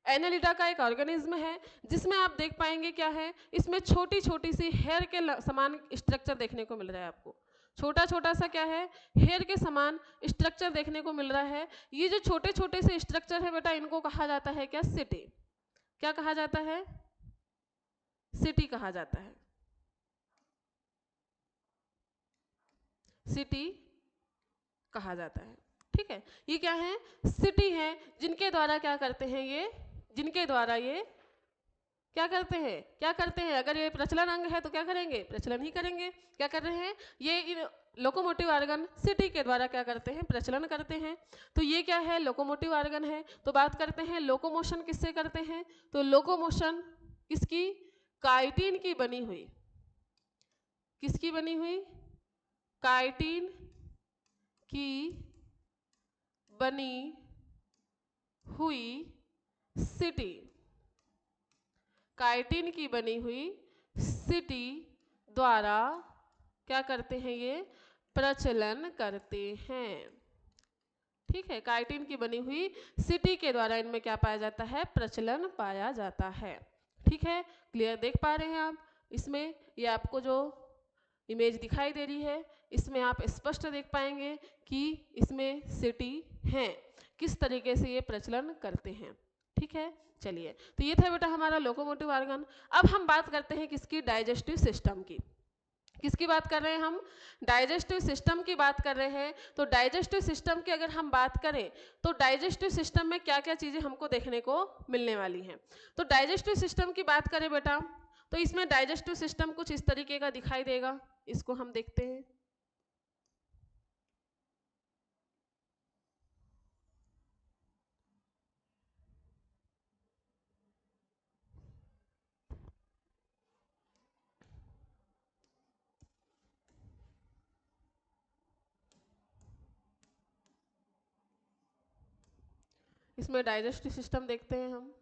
एनालिडा का एक ऑर्गेनिज्म है, जिसमें आप देख पाएंगे क्या है, इसमें छोटी छोटी सी हेयर के समान स्ट्रक्चर देखने को मिल रहा है आपको। छोटा छोटा सा क्या है, हेयर के समान स्ट्रक्चर देखने को मिल रहा है। ये जो छोटे छोटे से स्ट्रक्चर है बेटा, इनको कहा जाता है क्या, सिटी। क्या कहा जाता है, सिटी कहा जाता है, सिटी कहा जाता है। ठीक है, ये क्या है, सिटी है, जिनके द्वारा क्या करते हैं ये, जिनके द्वारा ये क्या करते हैं, क्या करते हैं, अगर ये प्रचलन अंग है तो क्या करेंगे, प्रचलन ही करेंगे। क्या कर रहे हैं, ये लोकोमोटिव ऑर्गन सिटी के द्वारा क्या करते हैं, प्रचलन करते हैं। तो ये क्या है, लोकोमोटिव ऑर्गन है। तो बात करते हैं लोकोमोशन किससे करते हैं, तो लोकोमोशन किसकी, काइटिन की बनी हुई, किसकी बनी हुई, काइटिन की बनी हुई सिटी, काइटिन की बनी हुई सिटी द्वारा क्या करते हैं, ये प्रचलन करते हैं। ठीक है, काइटिन की बनी हुई सिटी के द्वारा इनमें क्या पाया जाता है, प्रचलन पाया जाता है। ठीक है, क्लियर देख पा रहे हैं आप इसमें, ये आपको जो इमेज दिखाई दे रही है इसमें आप स्पष्ट देख पाएंगे कि इसमें सिटी हैं, किस तरीके से ये प्रचलन करते हैं। ठीक है, चलिए, तो ये था बेटा हमारा लोकोमोटिव ऑर्गन। अब हम बात करते हैं किसकी, डाइजेस्टिव सिस्टम की। किसकी बात कर रहे हैं हम, डाइजेस्टिव सिस्टम की बात कर रहे हैं। तो डाइजेस्टिव सिस्टम की अगर हम बात करें तो डाइजेस्टिव सिस्टम में क्या क्या चीज़ें हमको देखने को मिलने वाली हैं। तो डाइजेस्टिव सिस्टम की बात करें बेटा, तो इसमें डाइजेस्टिव सिस्टम कुछ इस तरीके का दिखाई देगा, इसको हम देखते हैं। इसमें डाइजेस्टिव सिस्टम देखते हैं हम।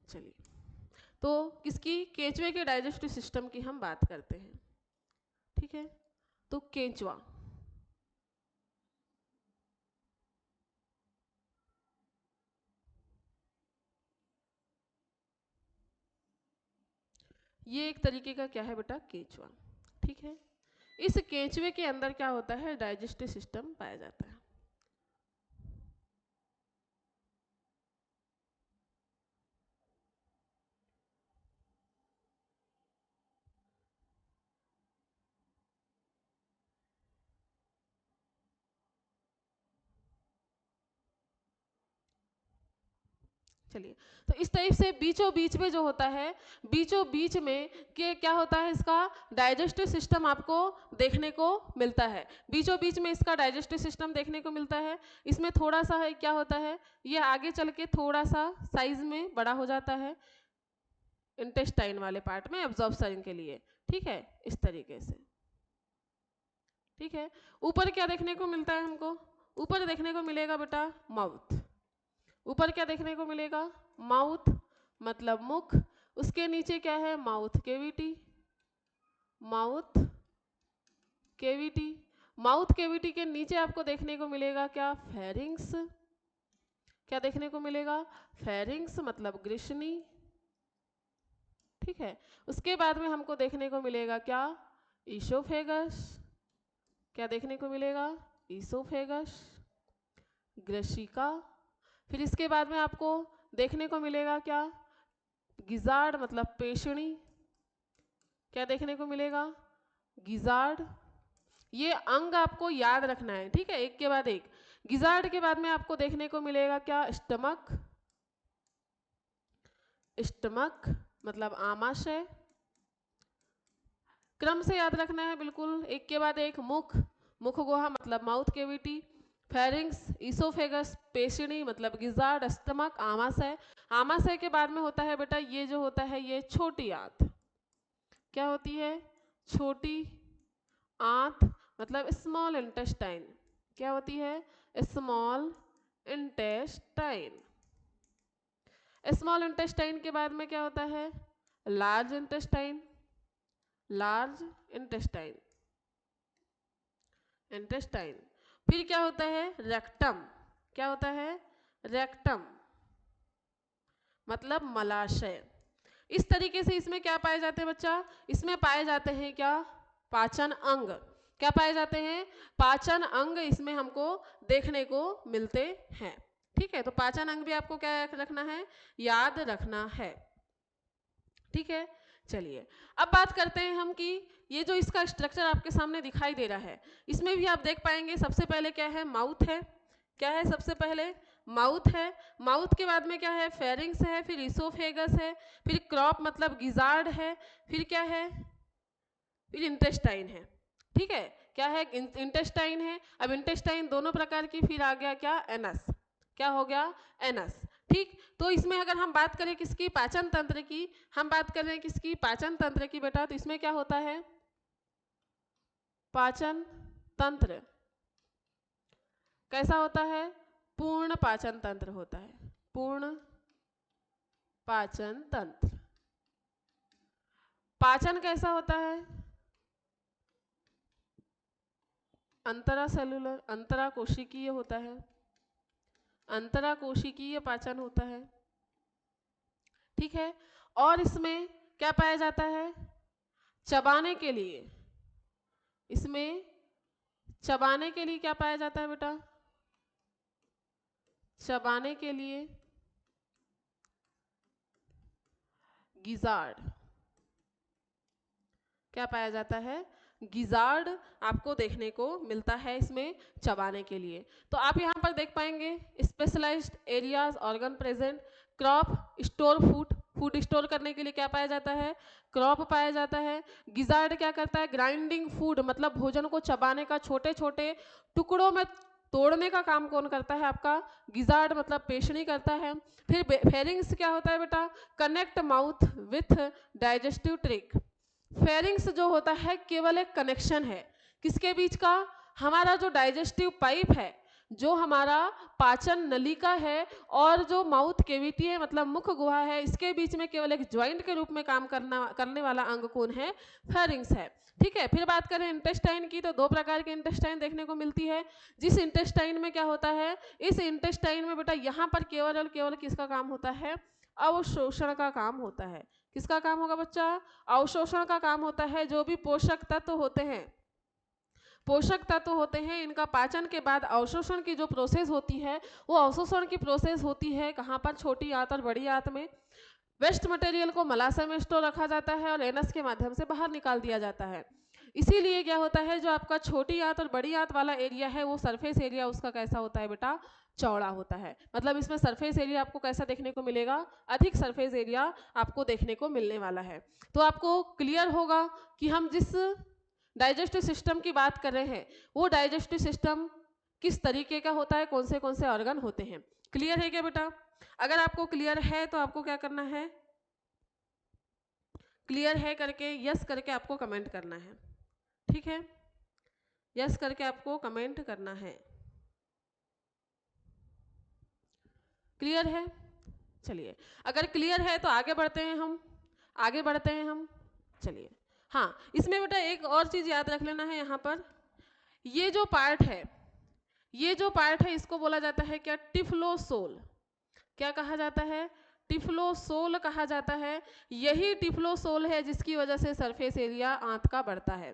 चलिए, तो किसकी, केंचुए के डाइजेस्टिव सिस्टम की हम बात करते हैं। ठीक है, तो केंचुआ, ये एक तरीके का क्या है बेटा, केंचुआ। ठीक है, इस केंचुए के अंदर क्या होता है, डाइजेस्टिव सिस्टम पाया जाता है। चलिए, तो इस टाइप से बीचों बीच में जो होता है, बीचों बीच में के क्या होता है, इसका डाइजेस्टिव सिस्टम आपको देखने को मिलता है। बीचों बीच में इसका डाइजेस्टिव सिस्टम देखने को मिलता है। इसमें थोड़ा सा है, क्या होता है, ये आगे चल के थोड़ा सा साइज में बड़ा हो जाता है इंटेस्टाइन वाले पार्ट में एब्जॉर्प्शन के लिए। ठीक है, इस तरीके से। ठीक है, ऊपर क्या देखने को मिलता है हमको, ऊपर देखने को मिलेगा बेटा माउथ। ऊपर क्या देखने को मिलेगा, माउथ मतलब मुख। उसके नीचे क्या है, mouth cavity, mouth cavity. Mouth cavity के नीचे आपको देखने को मिलेगा क्या, फेरिंग्स। क्या देखने को मिलेगा, फेरिंग्स मतलब ग्रिशनी। ठीक है, उसके बाद में हमको देखने को मिलेगा क्या, ईसोफेगस। क्या देखने को मिलेगा, ईसोफेगस, ग्रशिका। फिर इसके बाद में आपको देखने को मिलेगा क्या, गिजार्ड मतलब पेशणी। क्या देखने को मिलेगा, गिजार्ड। ये अंग आपको याद रखना है। ठीक है, एक के बाद एक। गिजार्ड के बाद में आपको देखने को मिलेगा क्या, स्टमक। स्टमक मतलब आमाशय। क्रम से याद रखना है बिल्कुल, एक के बाद एक। मुख, मुख गुहा मतलब माउथ केविटी। फेरिंग्स, ईसोफेगस, पेशिणी मतलब गिजार्ड, स्टमक, आमाशय। आमाशय के बाद में होता है बेटा ये जो होता है ये छोटी आंत। क्या होती है, छोटी आंत मतलब स्मॉल इंटेस्टाइन। क्या होती है, स्मॉल इंटेस्टाइन। स्मॉल इंटेस्टाइन के बाद में क्या होता है, large intestine. Large intestine, intestine. फिर क्या होता है, रेक्टम। क्या होता है, रेक्टम मतलब मलाशय। इस तरीके से इसमें क्या पाए जाते हैं बच्चा, इसमें पाए जाते हैं क्या, पाचन अंग। क्या पाए जाते हैं, पाचन अंग इसमें हमको देखने को मिलते हैं। ठीक है, तो पाचन अंग भी आपको क्या रखना है, याद रखना है। ठीक है, चलिए, अब बात करते हैं हम कि ये जो इसका स्ट्रक्चर आपके सामने दिखाई दे रहा है, इसमें भी आप देख पाएंगे सबसे पहले क्या है, माउथ है। क्या है, सबसे पहले माउथ है। माउथ के बाद में क्या है, फेरिंग्स है, फिर इसोफेगस है, फिर क्रॉप मतलब गिजार्ड है, फिर क्या है, फिर इंटेस्टाइन है। ठीक है, क्या है, इंटेस्टाइन है। अब इंटेस्टाइन दोनों प्रकार की, फिर आ गया क्या, एनस। क्या हो गया, एनस। ठीक, तो इसमें अगर हम बात करें किसकी, पाचन तंत्र की, हम बात कर रहे हैं किसकी, पाचन तंत्र की बेटा, तो इसमें क्या होता है, पाचन तंत्र कैसा होता है, पूर्ण पाचन तंत्र होता है, पूर्ण पाचन तंत्र। पाचन कैसा होता है? अंतरासेलुलर, अंतराकोशिकीय होता है, अंतराकोशिकीय पाचन होता है। ठीक है, और इसमें क्या पाया जाता है? चबाने के लिए, इसमें चबाने के लिए क्या पाया जाता है बेटा? चबाने के लिए गिजार्ड, क्या पाया जाता है? गिजार्ड आपको देखने को मिलता है इसमें चबाने के लिए। तो आप यहाँ पर देख पाएंगे specialised areas organ present, crop store food, food store करने के लिए क्या पाया जाता है? क्रॉप पाया जाता है। गिजार्ड क्या करता है? ग्राइंडिंग फूड, मतलब भोजन को चबाने का, छोटे छोटे टुकड़ों में तोड़ने का काम कौन करता है? आपका गिजार्ड, मतलब पेशनी करता है। फिर फेरिंग्स क्या होता है बेटा? Connect mouth with digestive tract. Pharynx जो होता है केवल एक कनेक्शन है, किसके बीच का? हमारा जो डाइजेस्टिव पाइप है, जो हमारा पाचन नलिका है और जो माउथ केविटी है, मतलब मुख गुहा है, इसके बीच में केवल एक ज्वाइंट के रूप में काम करने वाला अंग कौन है? फेरिंग्स है। ठीक है, फिर बात करें इंटेस्टाइन की, तो दो प्रकार के इंटेस्टाइन देखने को मिलती है। जिस इंटेस्टाइन में क्या होता है? इस इंटेस्टाइन में बेटा यहाँ पर केवल और केवल किसका काम होता है? अवशोषण का काम होता है। किसका काम होगा बच्चा? अवशोषण का काम होता है। जो भी पोषक तत्व होते हैं, पोषक तत्व होते हैं, इनका पाचन के बाद अवशोषण की जो प्रोसेस होती है, वो अवशोषण की प्रोसेस होती है कहाँ पर? छोटी आंत और बड़ी आंत में। वेस्ट मटेरियल को मलाशय में स्टोर रखा जाता है और एनस के माध्यम से बाहर निकाल दिया जाता है। इसीलिए क्या होता है, जो आपका छोटी आंत और बड़ी आंत वाला एरिया है, वो सरफेस एरिया उसका कैसा होता है बेटा? चौड़ा होता है। मतलब इसमें सरफेस एरिया आपको कैसा देखने को मिलेगा? अधिक सरफेस एरिया आपको देखने को मिलने वाला है। तो आपको क्लियर होगा कि हम जिस डाइजेस्टिव सिस्टम की बात कर रहे हैं, वो डाइजेस्टिव सिस्टम किस तरीके का होता है, कौन से ऑर्गन होते हैं। क्लियर है क्या बेटा? अगर आपको क्लियर है तो आपको क्या करना है? क्लियर है करके यस करके आपको कमेंट करना है। ठीक है, यस करके आपको कमेंट करना है। क्लियर है? चलिए, अगर क्लियर है तो आगे बढ़ते हैं हम, आगे बढ़ते हैं हम। चलिए, हाँ, इसमें बेटा एक और चीज याद रख लेना है। यहाँ पर ये जो पार्ट है, ये जो पार्ट है, इसको बोला जाता है क्या? टिफ्लोसोल। क्या कहा जाता है? टिफ्लोसोल कहा जाता है। यही टिफ्लोसोल है जिसकी वजह से सरफेस एरिया आंत का बढ़ता है।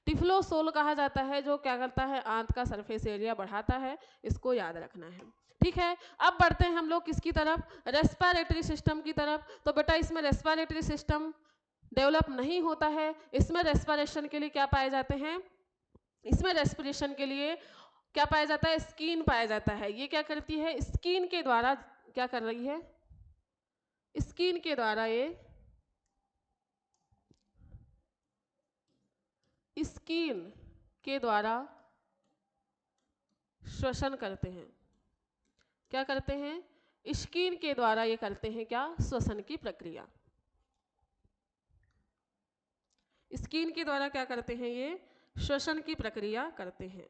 टिफ्लोसोल कहा जाता है जो क्या करता है? आंत का सरफेस एरिया बढ़ाता है। इसको याद रखना है। ठीक है, अब बढ़ते हैं हम लोग किसकी तरफ? रेस्पिरेटरी सिस्टम की तरफ। तो बेटा इसमें रेस्पिरेटरी सिस्टम डेवलप नहीं होता है। इसमें रेस्पिरेशन के लिए क्या पाए जाते हैं? इसमें रेस्पिरेशन के लिए क्या पाया जाता है? स्किन पाया जाता है। ये क्या करती है? स्किन के द्वारा क्या कर रही है? स्किन के द्वारा ये स्किन के द्वारा श्वसन करते हैं। क्या करते हैं? स्किन के द्वारा ये करते हैं क्या? श्वसन की प्रक्रिया। स्किन के द्वारा क्या करते हैं? ये श्वसन की प्रक्रिया करते हैं।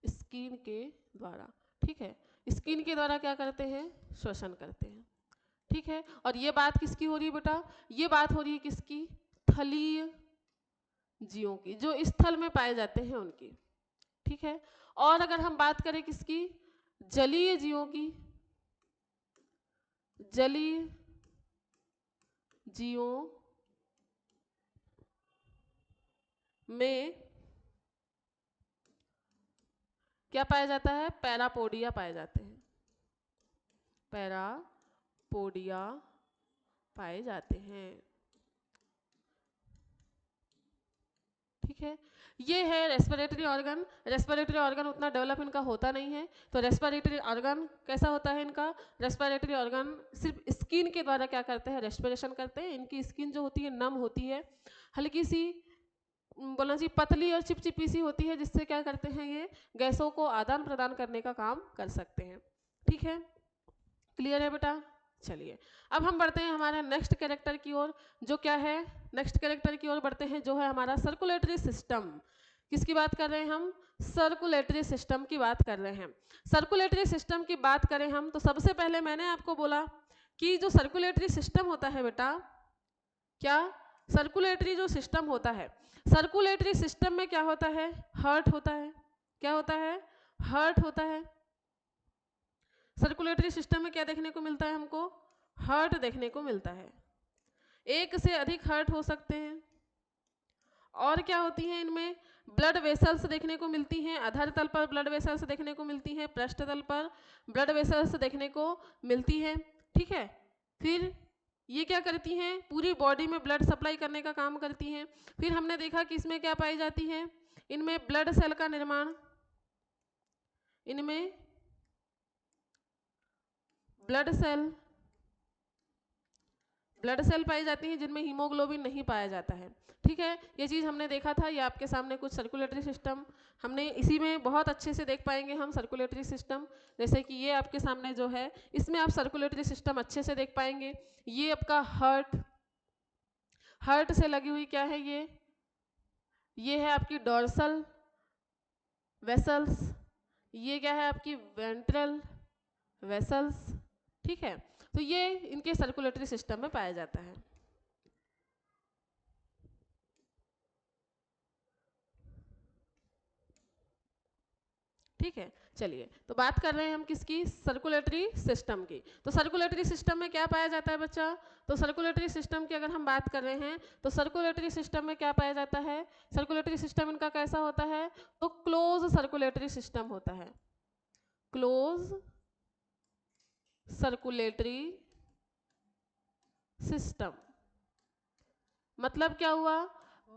स्किन के द्वारा। ठीक है, स्किन के द्वारा क्या करते हैं? श्वसन करते हैं। ठीक है, और ये बात किसकी हो रही है बेटा? ये बात हो रही है किसकी? थलीय जीवों की, जो स्थल में पाए जाते हैं उनकी। ठीक है, और अगर हम बात करें किसकी? जलीय जीवों की, जलीय जीवों में क्या पाया जाता है? पैरापोडिया पाए जाते हैं। पैरापोडिया पाए जाते हैं। ठीक है, ये है रेस्पिरेटरी ऑर्गन। रेस्पिरेटरी ऑर्गन उतना डेवलप इनका होता नहीं है। तो रेस्पिरेटरी ऑर्गन कैसा होता है इनका? रेस्पिरेटरी ऑर्गन सिर्फ स्किन के द्वारा क्या करते हैं? रेस्पिरेशन करते हैं। इनकी स्किन जो होती है नम होती है, हल्की सी बोलना चाहिए पतली और चिपचिपी सी होती है, जिससे क्या करते हैं? ये गैसों को आदान प्रदान करने का काम कर सकते हैं। ठीक है, क्लियर है बेटा? चलिए अब हम बढ़ते हैं हमारे नेक्स्ट कैरेक्टर की ओर, जो क्या है, नेक्स्ट कैरेक्टर की ओर बढ़ते हैं जो है हमारा सर्कुलेटरी सिस्टम। किसकी बात कर रहे हैं हम? सर्कुलेटरी सिस्टम की बात कर रहे हैं। सर्कुलेटरी सिस्टम की बात करें हम तो सबसे पहले मैंने आपको बोला कि जो सर्कुलेटरी सिस्टम होता है बेटा, क्या सर्कुलेटरी जो सिस्टम होता है, सर्कुलेटरी सिस्टम में क्या होता है? हार्ट होता है। क्या होता है? हार्ट होता है। सर्कुलेटरी सिस्टम में क्या देखने को मिलता है हमको? हार्ट देखने को मिलता है। एक से अधिक हार्ट हो सकते हैं। और क्या होती हैं इनमें? ब्लड वेसल्स देखने को मिलती हैं। अधर तल पर ब्लड वेसल्स देखने को मिलती हैं, पृष्ठ तल पर ब्लड वेसल्स देखने को मिलती हैं। ठीक है, फिर ये क्या करती हैं? पूरी बॉडी में ब्लड सप्लाई करने का काम करती हैं। फिर हमने देखा कि इसमें क्या पाई जाती है? इनमें ब्लड सेल का निर्माण, इनमें ब्लड सेल पाई जाती हैं जिनमें हीमोग्लोबिन नहीं पाया जाता है। ठीक है, ये चीज़ हमने देखा था। ये आपके सामने कुछ सर्कुलेटरी सिस्टम हमने इसी में बहुत अच्छे से देख पाएंगे हम सर्कुलेटरी सिस्टम। जैसे कि ये आपके सामने जो है, इसमें आप सर्कुलेटरी सिस्टम अच्छे से देख पाएंगे। ये आपका हार्ट से लगी हुई क्या है? ये है आपकी डॉर्सल वेसल्स, ये क्या है आपकी वेंट्रल वेसल्स। ठीक है, तो ये इनके सर्कुलेटरी सिस्टम में पाया जाता है। ठीक है, चलिए तो बात कर रहे हैं हम किसकी? सर्कुलेटरी सिस्टम की। तो सर्कुलेटरी सिस्टम में क्या पाया जाता है बच्चा? तो सर्कुलेटरी सिस्टम की अगर हम बात कर रहे हैं तो सर्कुलेटरी सिस्टम में क्या पाया जाता है? सर्कुलेटरी सिस्टम इनका कैसा होता है? तो क्लोज सर्कुलेटरी सिस्टम होता है। क्लोज सर्कुलेटरी सिस्टम मतलब क्या हुआ?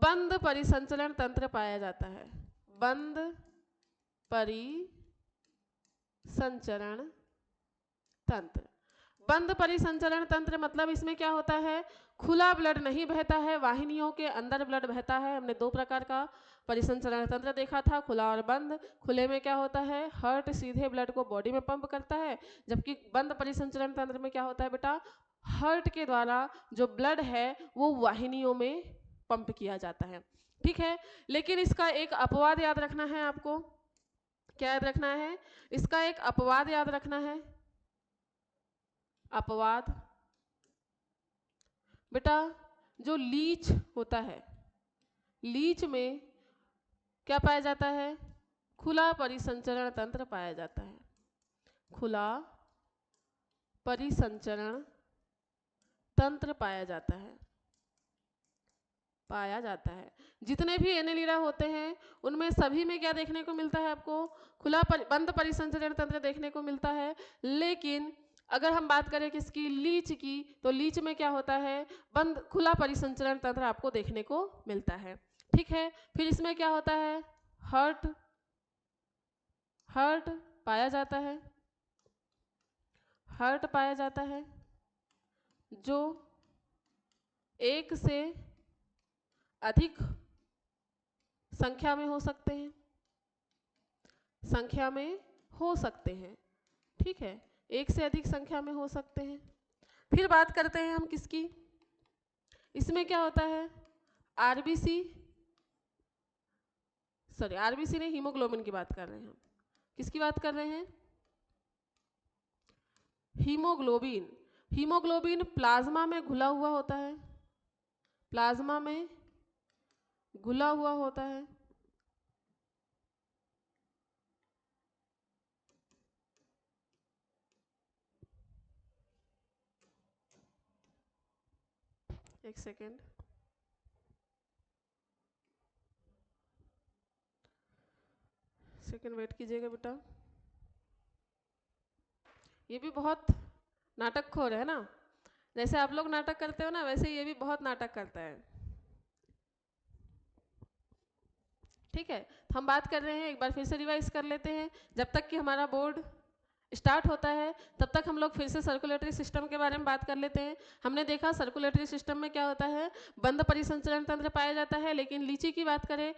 बंद परिसंचरण तंत्र पाया जाता है। बंद परिसंचरण तंत्र। बंद परिसंचरण तंत्र मतलब इसमें क्या होता है? खुला ब्लड नहीं बहता है, वाहिनियों के अंदर ब्लड बहता है। हमने दो प्रकार का परिसंचरण तंत्र देखा था, खुला और बंद। खुले में क्या होता है? हार्ट सीधे ब्लड को बॉडी में पंप करता है, जबकि बंद परिसंचरण तंत्र में क्या होता है बेटा? हार्ट के द्वारा जो ब्लड है वो वाहिनियों में पंप किया जाता है। ठीक है, लेकिन इसका एक अपवाद याद रखना है आपको। क्या याद रखना है? इसका एक अपवाद याद रखना है। अपवाद बेटा, जो लीच होता है, लीच में क्या पाया जाता है? खुला परिसंचरण तंत्र पाया जाता है। खुला परिसंचरण तंत्र पाया जाता है। जितने भी एनेलिडा होते हैं उनमें सभी में क्या देखने को मिलता है आपको? बंद परिसंचरण तंत्र देखने को मिलता है। लेकिन अगर हम बात करें किसकी? लीच की, तो लीच में क्या होता है? खुला परिसंचरण तंत्र आपको देखने को मिलता है। ठीक है, फिर इसमें क्या होता है? हार्ट पाया जाता है। हार्ट पाया जाता है जो एक से अधिक संख्या में हो सकते हैं। ठीक है, एक से अधिक संख्या में हो सकते हैं। फिर बात करते हैं हम किसकी? इसमें क्या होता है? आरबीसी नहीं, हीमोग्लोबिन की बात कर रहे हैं हम। किसकी बात कर रहे हैं? हीमोग्लोबिन प्लाज्मा में घुला हुआ होता है। प्लाज्मा में घुला हुआ होता है। एक सेकेंड, वेट कीजिएगा बेटा। ये भी बहुत नाटकखोर है ना, जैसे आप लोग नाटक करते हो ना, वैसे ये भी बहुत नाटक करता है। ठीक है, तो हम बात कर रहे हैं, एक बार फिर से रिवाइज कर लेते हैं। जब तक कि हमारा बोर्ड स्टार्ट होता है तब तक हम लोग फिर से सर्कुलेटरी सिस्टम के बारे में बात कर लेते हैं। हमने देखा सर्कुलेटरी सिस्टम में क्या होता है? बंद परिसंचरण तंत्र पाया जाता है। लेकिन लीच की बात करें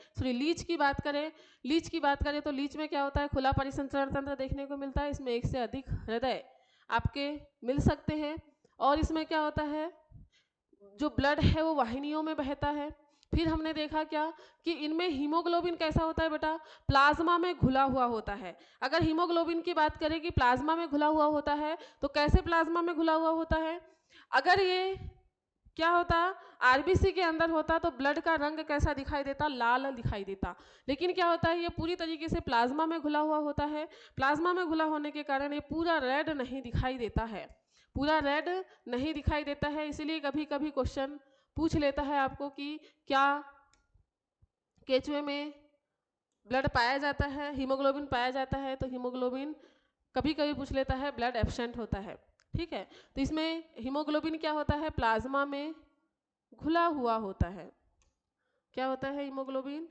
तो लीच में क्या होता है? खुला परिसंचरण तंत्र देखने को मिलता है। इसमें एक से अधिक हृदय आपके मिल सकते हैं। और इसमें क्या होता है, जो ब्लड है वो वाहिनियों में बहता है। फिर हमने देखा क्या कि इनमें हीमोग्लोबिन कैसा होता है बेटा, प्लाज्मा में घुला हुआ होता है। अगर हीमोग्लोबिन की बात करें कि प्लाज्मा में घुला हुआ होता है, तो कैसे प्लाज्मा में घुला हुआ होता है, अगर ये क्या होता, आरबीसी के अंदर होता तो ब्लड का रंग कैसा दिखाई देता, लाल दिखाई देता। लेकिन क्या होता है, ये पूरी तरीके से प्लाज्मा में घुला हुआ होता है। प्लाज्मा में घुला होने के कारण ये पूरा रेड नहीं दिखाई देता है, पूरा रेड नहीं दिखाई देता है। इसीलिए कभी कभी क्वेश्चन पूछ लेता है आपको कि क्या केचुए में ब्लड पाया जाता है, हीमोग्लोबिन पाया जाता है, तो हीमोग्लोबिन कभी कभी पूछ लेता है ब्लड एब्सेंट होता है। ठीक है, तो इसमें हीमोग्लोबिन क्या होता है, प्लाज्मा में घुला हुआ होता है। क्या होता है हीमोग्लोबिन,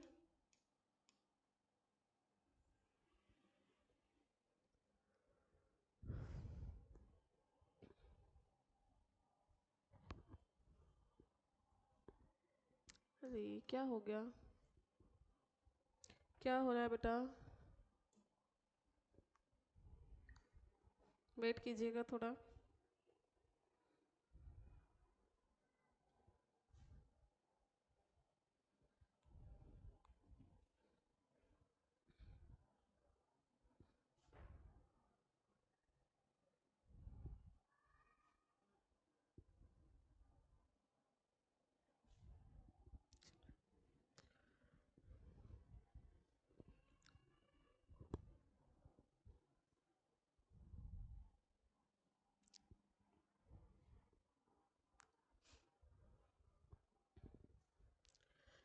अरे क्या हो गया, क्या हो रहा है बेटा, वेट कीजिएगा थोड़ा।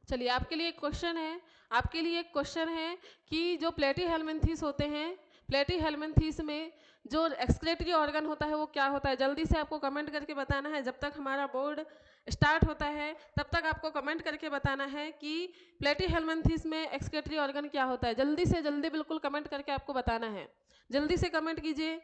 चलिए आपके लिए एक क्वेश्चन है, आपके लिए एक क्वेश्चन है कि जो प्लेटीहेल्मिन्थेस होते हैं, प्लेटीहेल्मिन्थेस में जो एक्सक्रेटरी ऑर्गन होता है वो क्या होता है, जल्दी से आपको कमेंट करके बताना है। जब तक हमारा बोर्ड स्टार्ट होता है तब तक आपको कमेंट करके बताना है कि प्लेटीहेल्मिन्थेस में एक्सक्रेटरी ऑर्गन क्या होता है। जल्दी से जल्दी बिल्कुल कमेंट करके आपको बताना है, जल्दी से कमेंट कीजिए,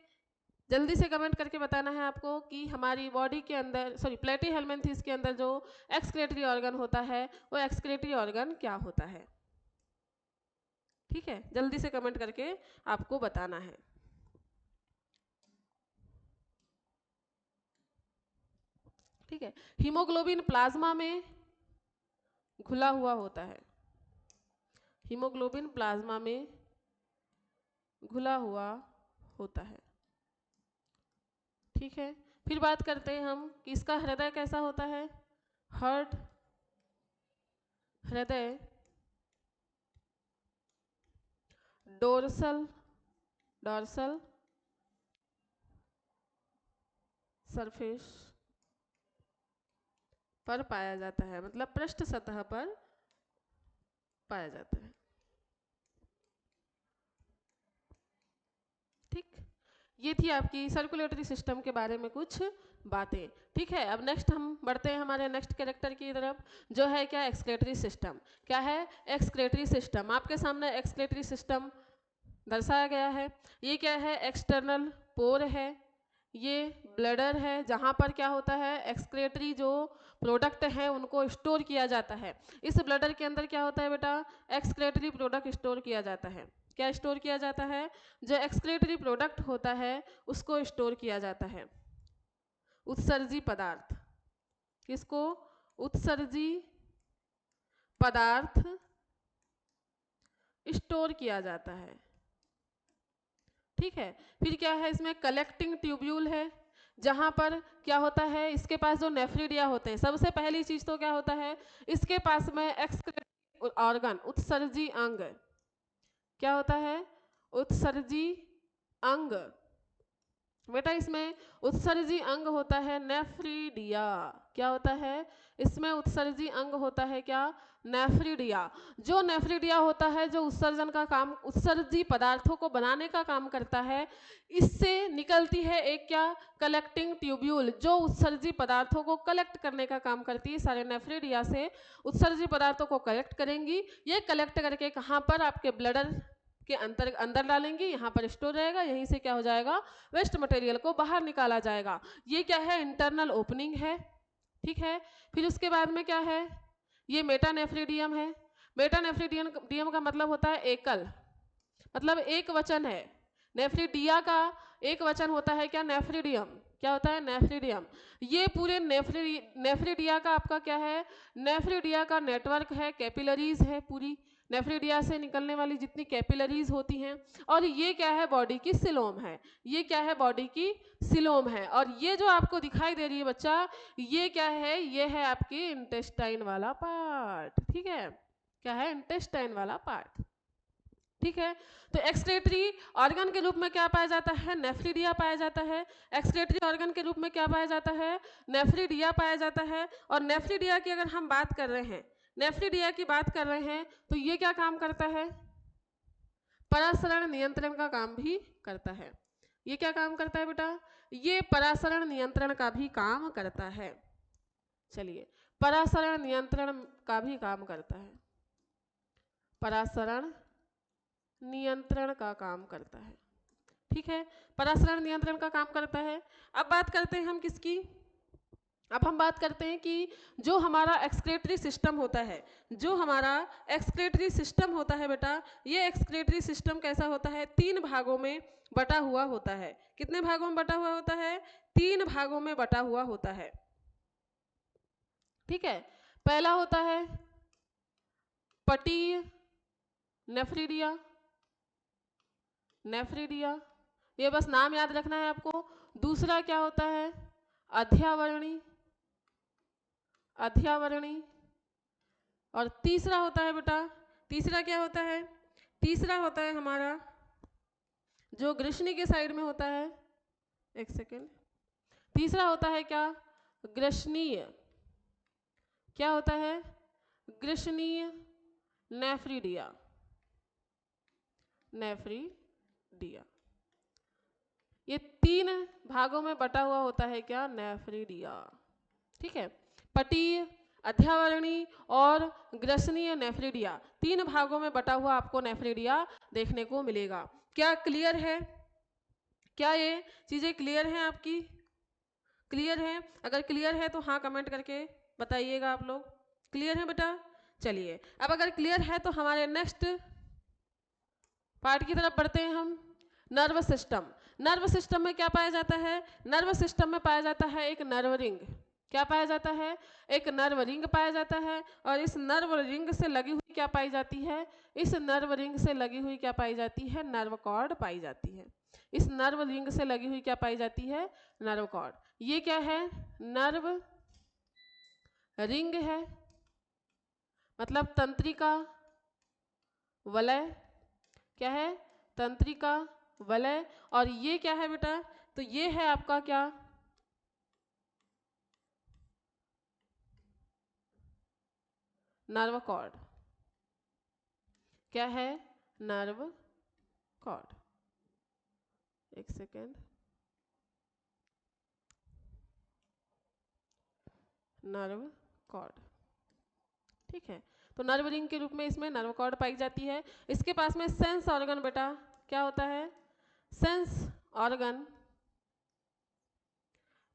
जल्दी से कमेंट करके बताना है आपको कि हमारी बॉडी के अंदर, सॉरी प्लेटीहेल्मिन्थेस के अंदर जो एक्सक्रेटरी ऑर्गन होता है वो एक्सक्रेटरी ऑर्गन क्या होता है। ठीक है, जल्दी से कमेंट करके आपको बताना है। ठीक है, हीमोग्लोबिन प्लाज्मा में घुला हुआ होता है, हीमोग्लोबिन प्लाज्मा में घुला हुआ होता है। ठीक है, फिर बात करते हैं हम कि इसका हृदय कैसा होता है, हार्ट, हृदय डोर्सल, डॉर्सल सरफेस पर पाया जाता है, मतलब पृष्ठ सतह पर पाया जाता है। ठीक, ये थी आपकी सर्कुलेटरी सिस्टम के बारे में कुछ बातें। ठीक है, अब नेक्स्ट हम बढ़ते हैं हमारे नेक्स्ट कैरेक्टर की तरफ, जो है क्या, एक्सक्रेटरी सिस्टम। क्या है, एक्सक्रेटरी सिस्टम। आपके सामने एक्सक्रेटरी सिस्टम दर्शाया गया है। ये क्या है, एक्सटर्नल पोर है, ये ब्लडर है, जहाँ पर क्या होता है, एक्सक्रेटरी जो प्रोडक्ट हैं उनको स्टोर किया जाता है। इस ब्लडर के अंदर क्या होता है बेटा, एक्सक्रेटरी प्रोडक्ट स्टोर किया जाता है। क्या स्टोर किया जाता है, जो एक्सक्रेटरी प्रोडक्ट होता है उसको स्टोर किया जाता है। उत्सर्जी पदार्थ, किसको, उत्सर्जी पदार्थ स्टोर किया जाता है। ठीक है, फिर क्या है, इसमें कलेक्टिंग ट्यूब्यूल है, जहां पर क्या होता है, इसके पास जो नेफ्रिडिया होते हैं, सबसे पहली चीज तो क्या होता है, इसके पास में एक्सक्रेटरी ऑर्गन, उत्सर्जी अंग, क्या होता है, उत्सर्जी अंग। बेटा इसमें उत्सर्जी अंग होता है नेफ्रिडिया। क्या होता है, इसमें उत्सर्जी अंग होता है क्या, नेफ्रिडिया। जो नेफ्रिडिया होता है, जो उत्सर्जन का काम, उत्सर्जी पदार्थों को बनाने का काम करता है, इससे निकलती है एक क्या, कलेक्टिंग ट्यूब्यूल, जो उत्सर्जी पदार्थों को कलेक्ट करने का काम करती है। सारे नेफ्रिडिया से उत्सर्जी पदार्थों को कलेक्ट करेंगी। ये कलेक्ट करके कहाँ पर, आपके ब्लडर के अंदर डालेंगे, यहाँ पर स्टोर रहेगा, यहीं से क्या हो जाएगा, वेस्ट मटेरियल को बाहर निकाला जाएगा। ये क्या है, इंटरनल ओपनिंग है। ठीक है, फिर उसके बाद में क्या है, ये मेटानेफ्रिडियम है। मेटानेफ्रिडियम का मतलब होता है एकल, मतलब एक वचन है। नेफ्रिडिया का एक वचन होता है क्या, नेफ्रिडियम। क्या होता है? नेफ्रिडियम। ये पूरे नेफ्रिडिया का आपका क्या है? नेफ्रिडिया का नेटवर्क है, कैपिलरीज है, पूरी नेफ्रिडिया से निकलने वाली जितनी कैपिलरीज होती हैं। और ये क्या है? बॉडी की सिलोम है। ये क्या है? बॉडी की सिलोम है। और ये जो आपको दिखाई दे रही है बच्चा, ये क्या है? ये है आपकी इंटेस्टाइन वाला पार्ट। ठीक है, क्या है? इंटेस्टाइन वाला पार्ट। ठीक है, तो एक्सक्रीटरी ऑर्गन के रूप में क्या पाया जाता है? नेफ्रिडिया पाया जाता है। एक्सक्रीटरी ऑर्गन के रूप में क्या पाया जाता है? नेफ्रिडिया पाया जाता है। और नेफ्रिडिया की अगर हम बात कर रहे हैं, नेफ्रिडिया की बात कर रहे हैं, तो ये क्या काम करता है? परासरण नियंत्रण का काम भी करता है। ये क्या काम करता है बेटा? ये परासरण नियंत्रण का भी काम करता है। चलिए, परासरण नियंत्रण का भी काम करता है, परासरण नियंत्रण का काम करता है। ठीक है, परासरण नियंत्रण का काम करता है। अब बात करते हैं हम किसकी? अब हम बात करते हैं कि जो हमारा एक्सक्रीटरी सिस्टम होता है, जो हमारा एक्सक्रीटरी सिस्टम होता है बेटा, ये एक्सक्रीटरी सिस्टम कैसा होता है? 3 भागों में बटा हुआ होता है। कितने भागों में बटा हुआ होता है? 3 भागों में बटा हुआ होता है। ठीक है, पहला होता है पटीय नेफ्रिडिया, नेफ्रिडिया, ये बस नाम याद रखना है आपको। दूसरा क्या होता है? अध्यावरणी, अध्यावरणी। और तीसरा होता है बेटा, तीसरा क्या होता है? तीसरा होता है हमारा जो ग्रसनी के साइड में होता है, एक सेकेंड, तीसरा होता है क्या? ग्रसनीय। क्या होता है? ग्रसनीय नेफ्रिडिया, नेफ्रिडिया। ये 3 भागों में बटा हुआ होता है क्या? नेफ्रिडिया। ठीक है, पटीय, अध्यावरणी और ग्रसनीय नेफ्रिडिया, 3 भागों में बटा हुआ आपको नेफ्रिडिया देखने को मिलेगा। क्या क्लियर है? क्या ये चीजें क्लियर हैं आपकी? क्लियर है? अगर क्लियर है तो हाँ कमेंट करके बताइएगा आप लोग। क्लियर है बेटा? चलिए, अब अगर क्लियर है तो हमारे नेक्स्ट पार्ट की तरफ बढ़ते हैं हम। Nerve system. नर्व सिस्टम में क्या पाया जाता है? नर्व सिस्टम में पाया जाता है एक नर्व रिंग। क्या पाया जाता है? एक नर्व रिंग पाया जाता है। और इस नर्व रिंग से लगी हुई क्या पाई जाती है? इस नर्व रिंग से लगी हुई क्या पाई जाती है? नर्व कॉर्ड पाई जाती है। इस नर्व रिंग से लगी हुई क्या पाई जाती है? Nerve cord. ये क्या है? नर्व रिंग है, मतलब तंत्रिका वलय। क्या है? तंत्रिका वलय। और ये क्या है बेटा? तो ये है आपका क्या? Nerve cord. क्या है? Nerve cord. एक सेकेंड, नर्व कॉर्ड। ठीक है, तो नर्व रिंग के रूप में इसमें नर्व कॉर्ड पाई जाती है। इसके पास में सेंस ऑर्गन बेटा क्या होता है? Sense organ.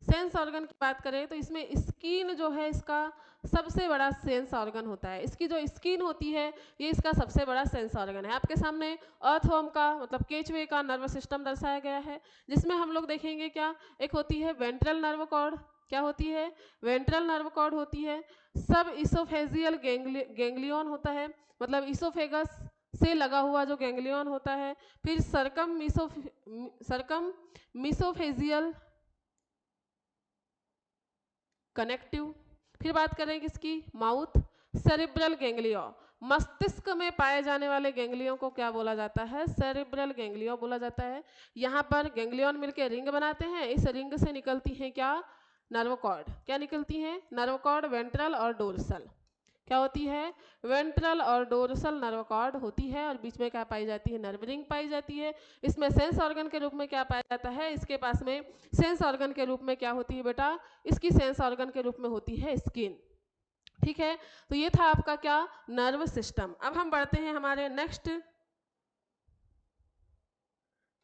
सेंस ऑर्गन की बात करें तो इसमें स्किन जो है इसका सबसे बड़ा सेंस ऑर्गन होता है। इसकी जो स्किन होती है ये इसका सबसे बड़ा सेंस ऑर्गन है। आपके सामने अर्थवर्म का मतलब केचुए का नर्व सिस्टम दर्शाया गया है, जिसमें हम लोग देखेंगे क्या? एक होती है वेंट्रल नर्व कॉर्ड। क्या होती है? वेंट्रल नर्व कॉर्ड होती है। सब इसोफेजियल गैंग्लियन होता है, मतलब इसोफेगस से लगा हुआ जो गैंग्लियन होता है। फिर सरकम मिसोफेजियल कनेक्टिव। फिर बात करें किसकी? Mouth cerebral ganglia. मस्तिष्क में पाए जाने वाले गैंग्लियों को क्या बोला जाता है? सेरिब्रल गैंग्लियो बोला जाता है। यहाँ पर गैंग्लियन मिलकर रिंग बनाते हैं। इस रिंग से निकलती हैं क्या? Nerve cord. क्या निकलती हैं? नर्व कॉर्ड वेंट्रल और डोर्सल। क्या होती है? वेंट्रल और डोर्सल नर्व कॉर्ड होती है। और बीच में क्या पाई जाती है? नर्व रिंग पाई जाती है। इसमें सेंस ऑर्गन के रूप में क्या पाया जाता है? इसके पास में सेंस ऑर्गन के रूप में क्या होती है बेटा? इसकी सेंस ऑर्गन के रूप में होती है स्किन। ठीक है, तो ये था आपका क्या? Nerve system. अब हम बढ़ते हैं हमारे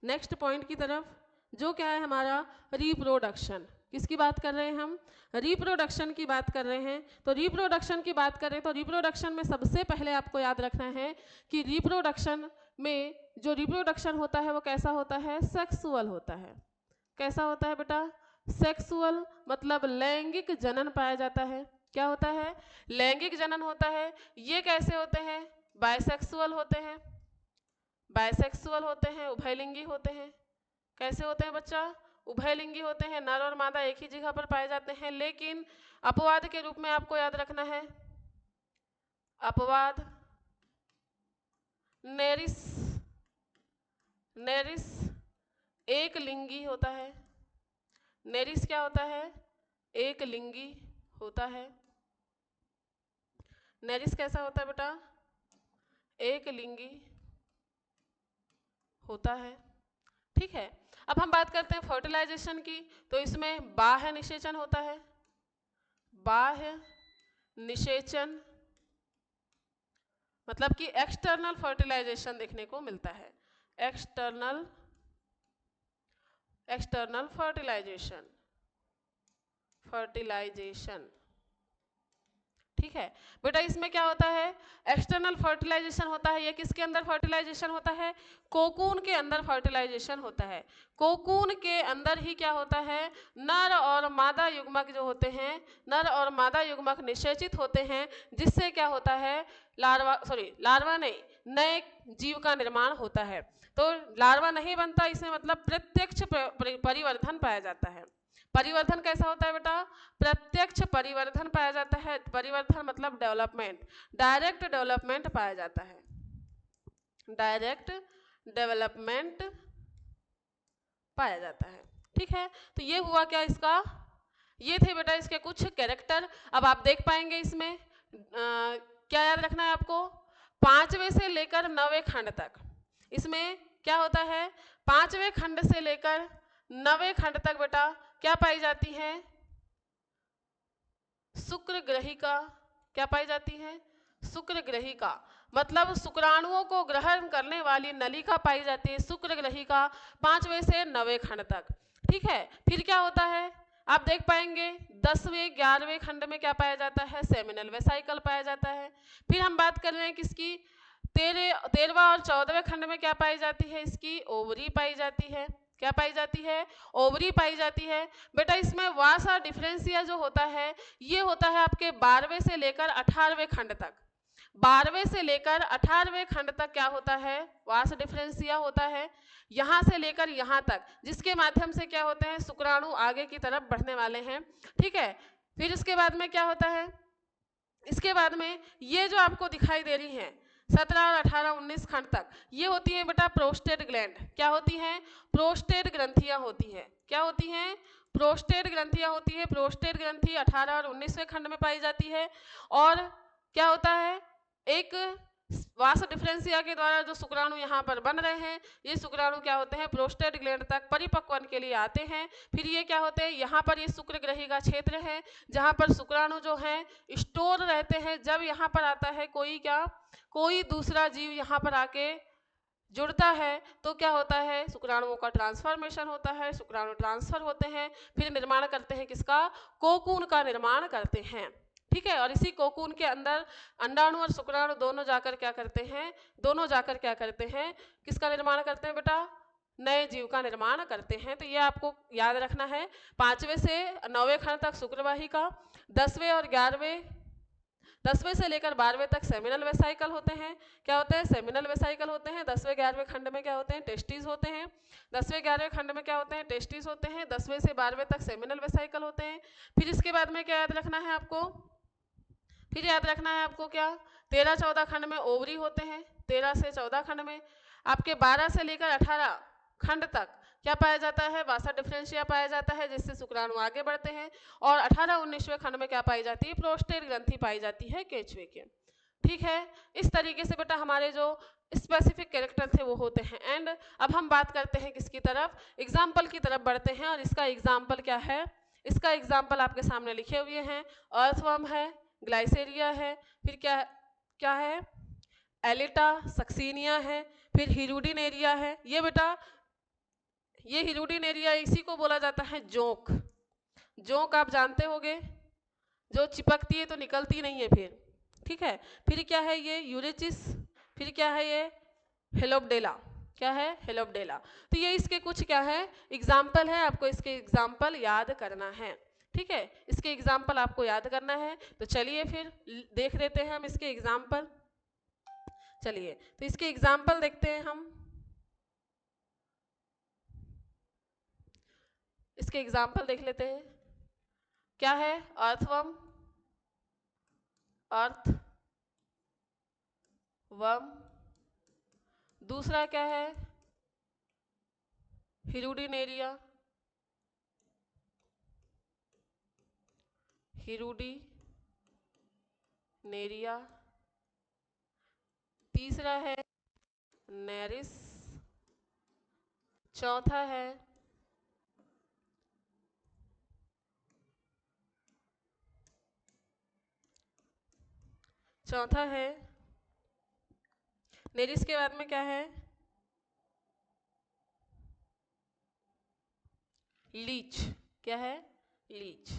नेक्स्ट पॉइंट की तरफ, जो क्या है हमारा? रिप्रोडक्शन। किसकी बात कर रहे हैं हम? रिप्रोडक्शन की बात कर रहे हैं। तो रिप्रोडक्शन की बात करें तो रिप्रोडक्शन में सबसे पहले आपको याद रखना है कि रिप्रोडक्शन में जो रिप्रोडक्शन होता है वो कैसा होता है? सेक्सुअल होता है। कैसा होता है बेटा? सेक्सुअल मतलब लैंगिक जनन पाया जाता है। क्या होता है? लैंगिक जनन होता है। ये कैसे होते हैं? बायसेक्सुअल होते हैं, बायसेक्सुअल होते हैं, उभयलिंगी होते हैं। कैसे होते हैं बच्चा? उभयलिंगी होते हैं। नर और मादा एक ही जगह पर पाए जाते हैं, लेकिन अपवाद के रूप में आपको याद रखना है, अपवाद नेरिस, नेरिस एक लिंगी होता है। नेरिस क्या होता है? एक लिंगी होता है। नेरिस कैसा होता है बेटा? एक लिंगी होता है। ठीक है, अब हम बात करते हैं फर्टिलाइजेशन की। तो इसमें बाह्य निषेचन होता है, बाह्य निषेचन मतलब कि एक्सटर्नल फर्टिलाइजेशन देखने को मिलता है। External fertilization, fertilization. ठीक है बेटा, इसमें क्या होता है? एक्सटर्नल फर्टिलाइजेशन होता है। ये किसके अंदर फर्टिलाइजेशन होता है? कोकून के अंदर फर्टिलाइजेशन होता है। कोकून के अंदर ही क्या होता है? नर और मादा युग्मक जो होते हैं, नर और मादा युग्मक निषेचित होते हैं, जिससे क्या होता है? लार्वा नहीं, नए जीव का निर्माण होता है। तो लार्वा नहीं बनता, इसमें मतलब प्रत्यक्ष परिवर्धन पाया जाता है। परिवर्धन कैसा होता है बेटा? प्रत्यक्ष परिवर्धन पाया जाता है। परिवर्धन मतलब डेवलपमेंट, डायरेक्ट डेवलपमेंट पाया जाता है, डायरेक्ट डेवलपमेंट पाया जाता है। ठीक है, तो ये हुआ क्या इसका? ये थे बेटा इसके कुछ कैरेक्टर। अब आप देख पाएंगे इसमें क्या याद रखना है आपको? 5वें से लेकर 9वें खंड तक इसमें क्या होता है? 5वें खंड से लेकर 9वें खंड तक बेटा क्या पाई जाती है? शुक्र ग्रहिका। क्या पाई जाती है? शुक्र ग्रहिका मतलब शुक्राणुओं को ग्रहण करने वाली नलिका पाई जाती है, शुक्र ग्रहिका, 5वें से 9वें खंड तक। ठीक है, फिर क्या होता है? आप देख पाएंगे 10वें 11वें खंड में क्या पाया जाता है? सेमिनल वेसाइकल पाया जाता है। फिर हम बात कर रहे हैं किसकी? 13वां और 14वें खंड में क्या पाई जाती है? इसकी ओवरी पाई जाती है। क्या पाई जाती है? ओवरी पाई जाती है। बेटा इसमें वासा डिफरेंशिया जो होता है, ये होता है आपके 12वें से लेकर 18वें खंड तक। 12वें से लेकर 18वें खंड तक क्या होता है? वास डिफरेंशिया होता है, यहाँ से लेकर यहाँ तक, जिसके माध्यम से क्या होते हैं? शुक्राणु आगे की तरफ बढ़ने वाले हैं। ठीक है, फिर इसके बाद में क्या होता है? इसके बाद में ये जो आपको दिखाई दे रही हैं 17 और 18 19 खंड तक, ये होती है बेटा प्रोस्टेट ग्लैंड। क्या होती हैं? प्रोस्टेट ग्रंथियां होती हैं। क्या होती हैं? प्रोस्टेट ग्रंथियां होती है। प्रोस्टेट ग्रंथि 18 और 19वें खंड में पाई जाती है। और क्या होता है? एक वास डिफरेंशिया के द्वारा जो शुक्राणु यहाँ पर बन रहे हैं, ये शुक्राणु क्या होते हैं? प्रोस्टेट ग्लैंड तक परिपक्वन के लिए आते हैं। फिर ये क्या होते हैं? यहाँ पर ये शुक्र ग्रही का क्षेत्र है, जहाँ पर शुक्राणु जो हैं स्टोर रहते हैं। जब यहाँ पर आता है कोई दूसरा जीव यहाँ पर आके जुड़ता है, तो क्या होता है? शुक्राणुओं का ट्रांसफॉर्मेशन होता है, शुक्राणु ट्रांसफर होते हैं, फिर निर्माण करते हैं किसका? कोकून का निर्माण करते हैं। ठीक है, और इसी कोकून के अंदर अंडाणु और शुक्राणु दोनों जाकर क्या करते हैं? दोनों जाकर क्या करते हैं? किसका निर्माण करते हैं बेटा? नए जीव का निर्माण करते हैं। तो ये आपको याद रखना है। 5वें से 9वें खंड तक शुक्रवाहिका, 10वें और 11वें, 10वें से लेकर 12वें तक सेमिनल वेसाइकल होते हैं। क्या होते हैं? सेमिनल वेसाइकल होते हैं। 10वें 11वें खंड में क्या होते हैं? टेस्टिस होते हैं। 10वें 11वें खंड में क्या होते हैं? टेस्टिस होते हैं। 10वें से 12वें तक सेमिनल वेसाइकल होते हैं। फिर इसके बाद में क्या याद रखना है आपको? फिर याद रखना है आपको क्या? 13-14 खंड में ओवरी होते हैं। 13 से 14 खंड में आपके 12 से लेकर 18 खंड तक क्या पाया जाता है? वासा डिफरेंशिया पाया जाता है, जिससे शुक्राणु आगे बढ़ते हैं। और 18-19वें खंड में क्या पाई जाती है? प्रोस्टेट ग्रंथि पाई जाती है केंचुए के। ठीक है, इस तरीके से बेटा हमारे जो स्पेसिफिक कैरेक्टर थे वो होते हैं। एंड अब हम बात करते हैं किसकी तरफ? एग्जाम्पल की तरफ बढ़ते हैं। और इसका एग्जाम्पल क्या है? इसका एग्जाम्पल आपके सामने लिखे हुए हैं। अर्थवर्म है, ग्लाइसेरिया है, फिर क्या है? एलिटा सक्सीनिया है, फिर हिरुडिनेरिया है। ये बेटा ये हिरुडिनेरिया, इसी को बोला जाता है जोंक। जोंक आप जानते होंगे, जो चिपकती है तो निकलती नहीं है फिर। ठीक है, फिर क्या है? ये यूरेचिस, फिर क्या है? ये हेलोपडेला। क्या है, हेलोपडेला। तो ये इसके कुछ क्या है, एग्जाम्पल है, आपको इसके एग्जाम्पल याद करना है। ठीक है, इसके एग्जाम्पल आपको याद करना है। तो चलिए फिर देख लेते हैं हम इसके एग्जाम्पल। चलिए तो इसके एग्जाम्पल देखते हैं हम। इसके एग्जाम्पल देख लेते हैं। क्या है, अर्थवर्म, अर्थवर्म। दूसरा क्या है, हिरुडिनेरिया, हिरुडिनेरिया। तीसरा है नेरिस। चौथा है नेरिस के बाद में क्या है, लीच। क्या है, लीच।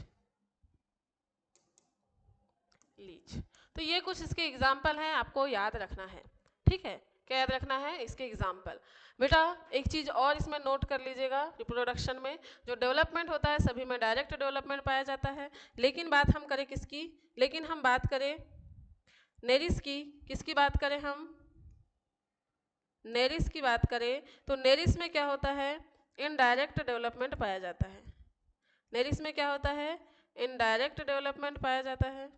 तो ये कुछ इसके एग्जाम्पल हैं, आपको याद रखना है। ठीक है, क्या याद रखना है, इसके एग्जाम्पल। बेटा एक चीज और इसमें नोट कर लीजिएगा, रिप्रोडक्शन में जो डेवलपमेंट होता है सभी में डायरेक्ट डेवलपमेंट पाया जाता है, लेकिन बात हम करें किसकी, लेकिन हम बात करें नेरिस की। किसकी बात करें हम, नेरिस की बात करें तो नेरिस में क्या होता है, इनडायरेक्ट डेवलपमेंट पाया जाता है। नेरिस में क्या होता है, इनडायरेक्ट डेवलपमेंट पाया जाता है,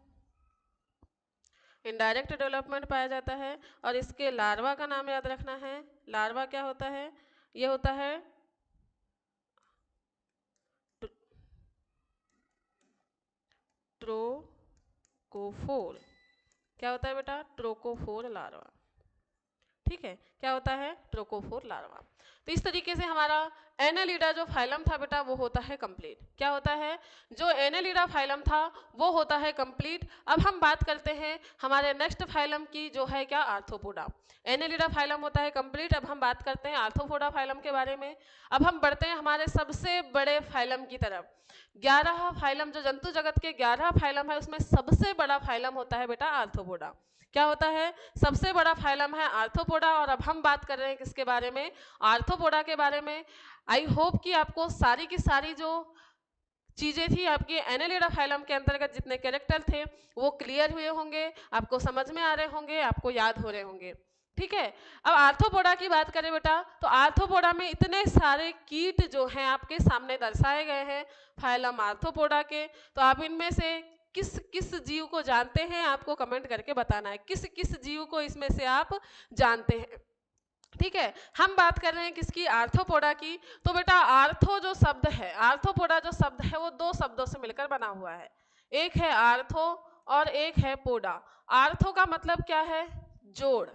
इनडायरेक्ट डेवलपमेंट पाया जाता है। और इसके लार्वा का नाम याद रखना है। लार्वा क्या होता है, ये होता है ट्रोकोफोर। क्या होता है बेटा, ट्रोकोफोर लार्वा। ठीक है, क्या होता है, ट्रोकोफोर लार्वा। तो इस तरीके से हमारा एनेलिडा जो फाइलम था बेटा वो होता है कंप्लीट। क्या होता है, जो एनेलिडा फाइलम था वो होता है कंप्लीट। अब हम बात करते हैं हमारे नेक्स्ट फाइलम की, जो है क्या, आर्थ्रोपोडा। एनेलिडा फाइलम होता है कंप्लीट। अब हम बात करते हैं आर्थ्रोपोडा फाइलम के बारे में। अब हम बढ़ते हैं हमारे सबसे बड़े फाइलम की तरफ। 11 फाइलम, जो जंतु जगत के 11 फाइलम है उसमें सबसे बड़ा फाइलम होता है बेटा आर्थ्रोपोडा। क्या होता है, सबसे बड़ा फाइलम है आर्थ्रोपोडा। और अब हम बात कर रहे हैं किसके बारे में, आर्थ्रोपोडा के बारे में। आई होप कि आपको सारी की सारी जो चीजें थी आपके एनेलिडा फाइलम के अंतर्गत जितने कैरेक्टर थे वो क्लियर हुए होंगे, आपको समझ में आ रहे होंगे, आपको याद हो रहे होंगे। ठीक है, अब आर्थ्रोपोडा की बात करें बेटा तो आर्थ्रोपोडा में इतने सारे कीट जो हैं आपके सामने दर्शाए गए हैं फाइलम आर्थ्रोपोडा के। तो आप इनमें से किस किस जीव को जानते हैं, आपको कमेंट करके बताना है किस किस जीव को इसमें से आप जानते हैं। ठीक है, हम बात कर रहे हैं किसकी, आर्थ्रोपोडा की। तो बेटा आर्थो जो शब्द है, आर्थ्रोपोडा जो शब्द है वो दो शब्दों से मिलकर बना हुआ है, एक है आर्थो और एक है पोडा। आर्थो का मतलब क्या है, जोड़,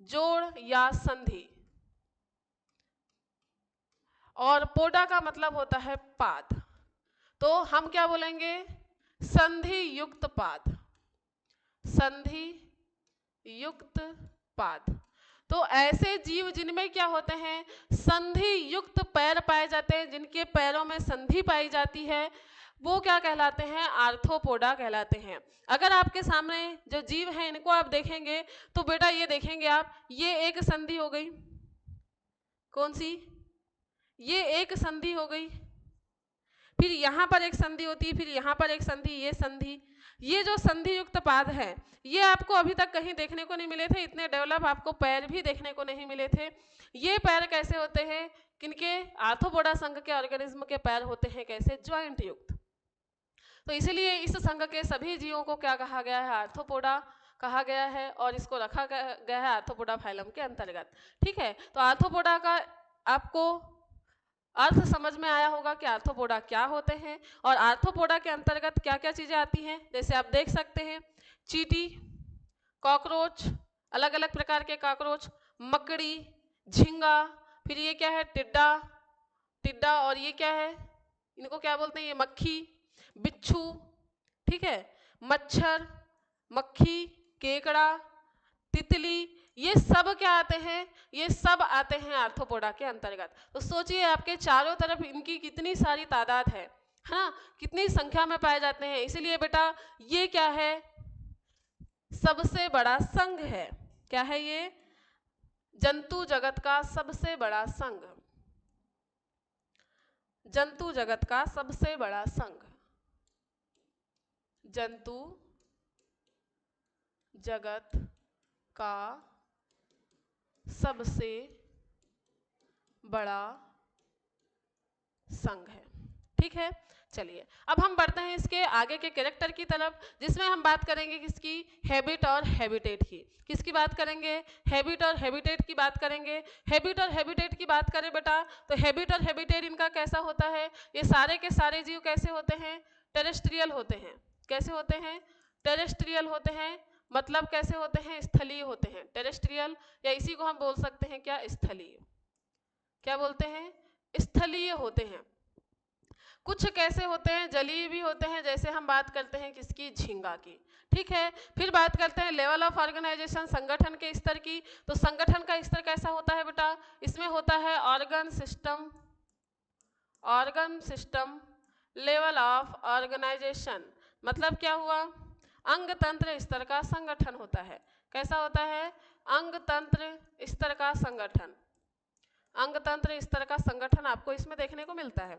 जोड़ या संधि। और पोडा का मतलब होता है पाद। तो हम क्या बोलेंगे, संधि युक्त पाद, संधि युक्त पाद। तो ऐसे जीव जिनमें क्या होते हैं, संधि युक्त पैर पाए जाते हैं, जिनके पैरों में संधि पाई जाती है, वो क्या कहलाते हैं, आर्थ्रोपोडा कहलाते हैं। अगर आपके सामने जो जीव हैं इनको आप देखेंगे तो बेटा ये देखेंगे आप, ये एक संधि हो गई, कौन सी, ये एक संधि हो गई, फिर यहाँ पर एक संधि होती है, फिर यहाँ पर एक संधि, ये संधि। ये जो संधि युक्त पाद है ये आपको अभी तक कहीं देखने को नहीं मिले थे, इतने डेवलप आपको पैर भी देखने को नहीं मिले थे। ये पैर कैसे होते हैं, किनके, आर्थ्रोपोडा संघ के ऑर्गेनिज्म के पैर होते हैं, कैसे, ज्वाइंट युक्त। तो इसीलिए इस संघ के सभी जीवों को क्या कहा गया है, आर्थ्रोपोडा कहा गया है, और इसको रखा गया है आर्थ्रोपोडा फाइलम के अंतर्गत। ठीक है, तो आर्थ्रोपोडा का आपको अर्थ समझ में आया होगा कि आर्थ्रोपोडा क्या होते हैं और आर्थ्रोपोडा के अंतर्गत क्या क्या चीजें आती हैं। जैसे आप देख सकते हैं, चींटी, कॉकरोच, अलग अलग प्रकार के कॉकरोच, मकड़ी, झींगा, फिर ये क्या है, टिड्डा, टिड्डा, और ये क्या है, इनको क्या बोलते हैं, ये मक्खी, बिच्छू, ठीक है, मच्छर, मक्खी, केकड़ा, तितली, ये सब क्या आते हैं, ये सब आते हैं आर्थ्रोपोडा के अंतर्गत। तो सोचिए आपके चारों तरफ इनकी कितनी सारी तादाद है ना, कितनी संख्या में पाए जाते हैं। इसीलिए बेटा ये क्या है, सबसे बड़ा संघ है। क्या है ये, जंतु जगत का सबसे बड़ा संघ, जंतु जगत का सबसे बड़ा संघ, जंतु जगत का सबसे बड़ा संघ है। ठीक है, चलिए अब हम बढ़ते हैं इसके आगे के कैरेक्टर की तरफ, जिसमें हम बात करेंगे किसकी, हैबिट और हैबिटेट की। किसकी बात करेंगे, हैबिट और हैबिटेट की बात करेंगे। हैबिट और हैबिटेट की बात करें बेटा, तो हैबिट और हैबिटेट इनका कैसा होता है, ये सारे के सारे जीव कैसे होते हैं, टेरेस्ट्रियल होते हैं। कैसे होते हैं, टेरेस्ट्रियल होते हैं, मतलब कैसे होते हैं, स्थलीय होते हैं, टेरेस्ट्रियल, या इसी को हम बोल सकते हैं क्या, स्थलीय। क्या बोलते हैं, स्थलीय होते हैं। कुछ कैसे होते हैं, जलीय भी होते हैं, जैसे हम बात करते हैं किसकी, झींगा की। ठीक है, फिर बात करते हैं लेवल ऑफ ऑर्गेनाइजेशन, संगठन के स्तर की। तो संगठन का स्तर कैसा होता है बेटा, इसमें होता है organ system, organ system level of organization, मतलब क्या हुआ, अंग तंत्र स्तर का संगठन होता है। कैसा होता है, अंग तंत्र स्तर का संगठन, अंग तंत्र स्तर का संगठन आपको इसमें देखने को मिलता है।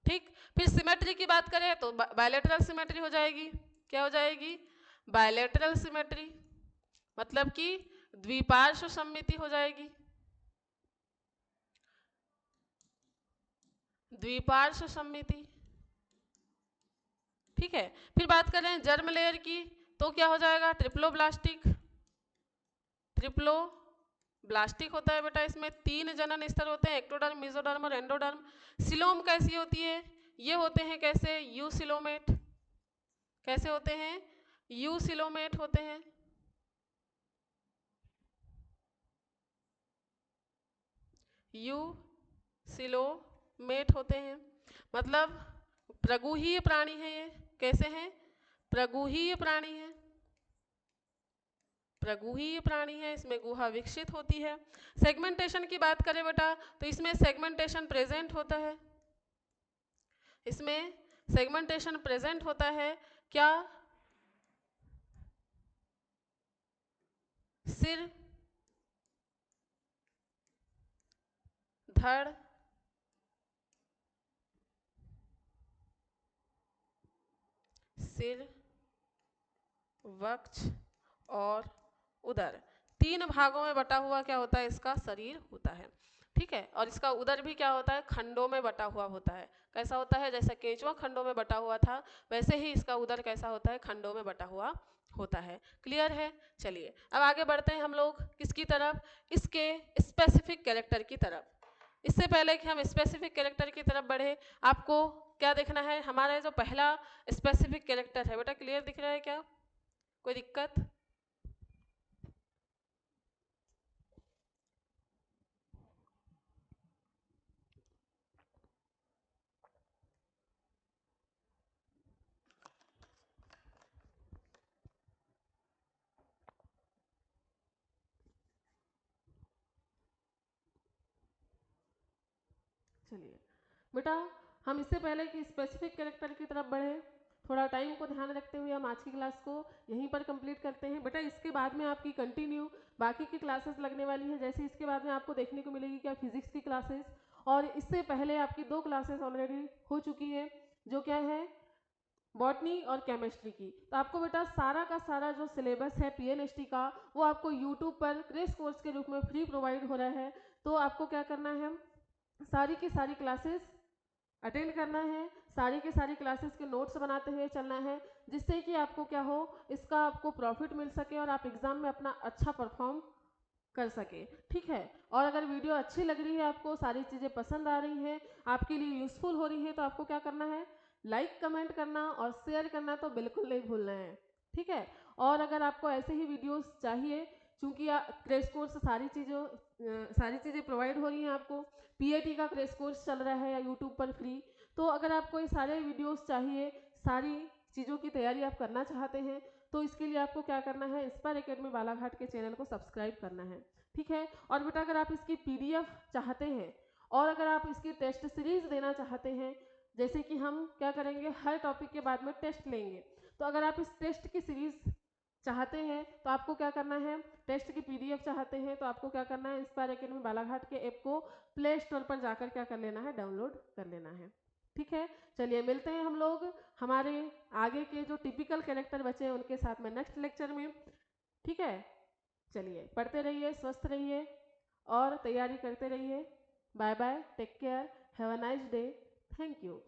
ठीक, फिर सिमेट्री की बात करें तो बायलैटरल सिमेट्री हो जाएगी। क्या हो जाएगी, बायलैटरल सिमेट्री, मतलब कि द्विपार्श्व सममिति हो जाएगी, द्विपार्श्व सममिति। ठीक है, फिर बात करें जर्म लेयर की, तो क्या हो जाएगा, ट्रिप्लोब्लास्टिक, ट्रिप्लोब्लास्टिक होता है बेटा। इसमें 3 जनन स्तर होते हैं, एक्टोडर्म, मेसोडर्म और एंडोडर्म। सिलोम कैसी होती है, ये होते हैं कैसे, यूसिलोमेट। कैसे होते हैं, यूसिलोमेट होते हैं। यूसिलोमेट होते हैं, मतलब प्रगुहीय प्राणी है ये। कैसे हैं, प्रगुहीय प्राणी है, प्रगुहीय प्राणी है, इसमें गुहा विकसित होती है। सेगमेंटेशन की बात करें बेटा, तो इसमें सेगमेंटेशन प्रेजेंट होता है, इसमें सेगमेंटेशन प्रेजेंट होता है। क्या, सिर, धड़, सिर, वक्ष और उदर, 3 भागों में बटा हुआ क्या होता है, इसका शरीर होता है। ठीक है, और इसका उदर भी क्या होता है, खंडों में बटा हुआ होता है। कैसा होता है, जैसे केंचुआ खंडों में बटा हुआ था, वैसे ही इसका उदर कैसा होता है, खंडों में बटा हुआ होता है। क्लियर है, चलिए अब आगे बढ़ते हैं हम लोग किसकी तरफ, इसके स्पेसिफिक कैरेक्टर की तरफ। इससे पहले कि हम स्पेसिफिक कैरेक्टर की तरफ बढ़े, आपको क्या देखना है, हमारा जो पहला स्पेसिफिक कैरेक्टर है बेटा, क्लियर दिख रहा है क्या, कोई दिक्कत। चलिए बेटा, हम इससे पहले कि स्पेसिफिक कैरेक्टर की तरफ बढ़े, थोड़ा टाइम को ध्यान रखते हुए हम आज की क्लास को यहीं पर कंप्लीट करते हैं। बेटा इसके बाद में आपकी कंटिन्यू बाकी की क्लासेस लगने वाली हैं, जैसे इसके बाद में आपको देखने को मिलेगी क्या, फिजिक्स की क्लासेस, और इससे पहले आपकी 2 क्लासेस ऑलरेडी हो चुकी है, जो क्या है, बॉटनी और केमिस्ट्री की। तो आपको बेटा सारा का सारा जो सिलेबस है पीएनएसटी का, वो आपको यूट्यूब पर क्रेश कोर्स के रूप में फ्री प्रोवाइड हो रहा है। तो आपको क्या करना है, सारी की सारी क्लासेस अटेंड करना है, सारी की सारी क्लासेस के नोट्स बनाते हुए चलना है, जिससे कि आपको क्या हो, इसका आपको प्रॉफिट मिल सके और आप एग्जाम में अपना अच्छा परफॉर्म कर सके। ठीक है, और अगर वीडियो अच्छी लग रही है, आपको सारी चीज़ें पसंद आ रही हैं, आपके लिए यूज़फुल हो रही हैं, तो आपको क्या करना है, लाइक कमेंट करना और शेयर करना तो बिल्कुल नहीं भूलना है। ठीक है, और अगर आपको ऐसे ही वीडियोस चाहिए, चूँकि क्रेश कोर्स सारी चीज़ें प्रोवाइड हो रही हैं आपको, पीएटी का क्रेश कोर्स चल रहा है या यूट्यूब पर फ्री, तो अगर आपको ये सारे वीडियोस चाहिए, सारी चीज़ों की तैयारी आप करना चाहते हैं, तो इसके लिए आपको क्या करना है, इंस्पायर एकेडमी बालाघाट के चैनल को सब्सक्राइब करना है। ठीक है, और बेटा अगर आप इसकी पीडीएफ चाहते हैं और अगर आप इसकी टेस्ट सीरीज देना चाहते हैं, जैसे कि हम क्या करेंगे, हर टॉपिक के बाद में टेस्ट लेंगे, तो अगर आप इस टेस्ट की सीरीज चाहते हैं तो आपको क्या करना है, टेस्ट की PDF चाहते हैं तो आपको क्या करना है, इंस्पायर एकेडमी बालाघाट के ऐप को प्ले स्टोर पर जाकर क्या कर लेना है, डाउनलोड कर लेना है। ठीक है, चलिए मिलते हैं हम लोग हमारे आगे के जो टिपिकल कैरेक्टर बचे हैं उनके साथ में नेक्स्ट लेक्चर में। ठीक है, चलिए पढ़ते रहिए, स्वस्थ रहिए और तैयारी करते रहिए। Bye bye, take care, have a nice day, thank you.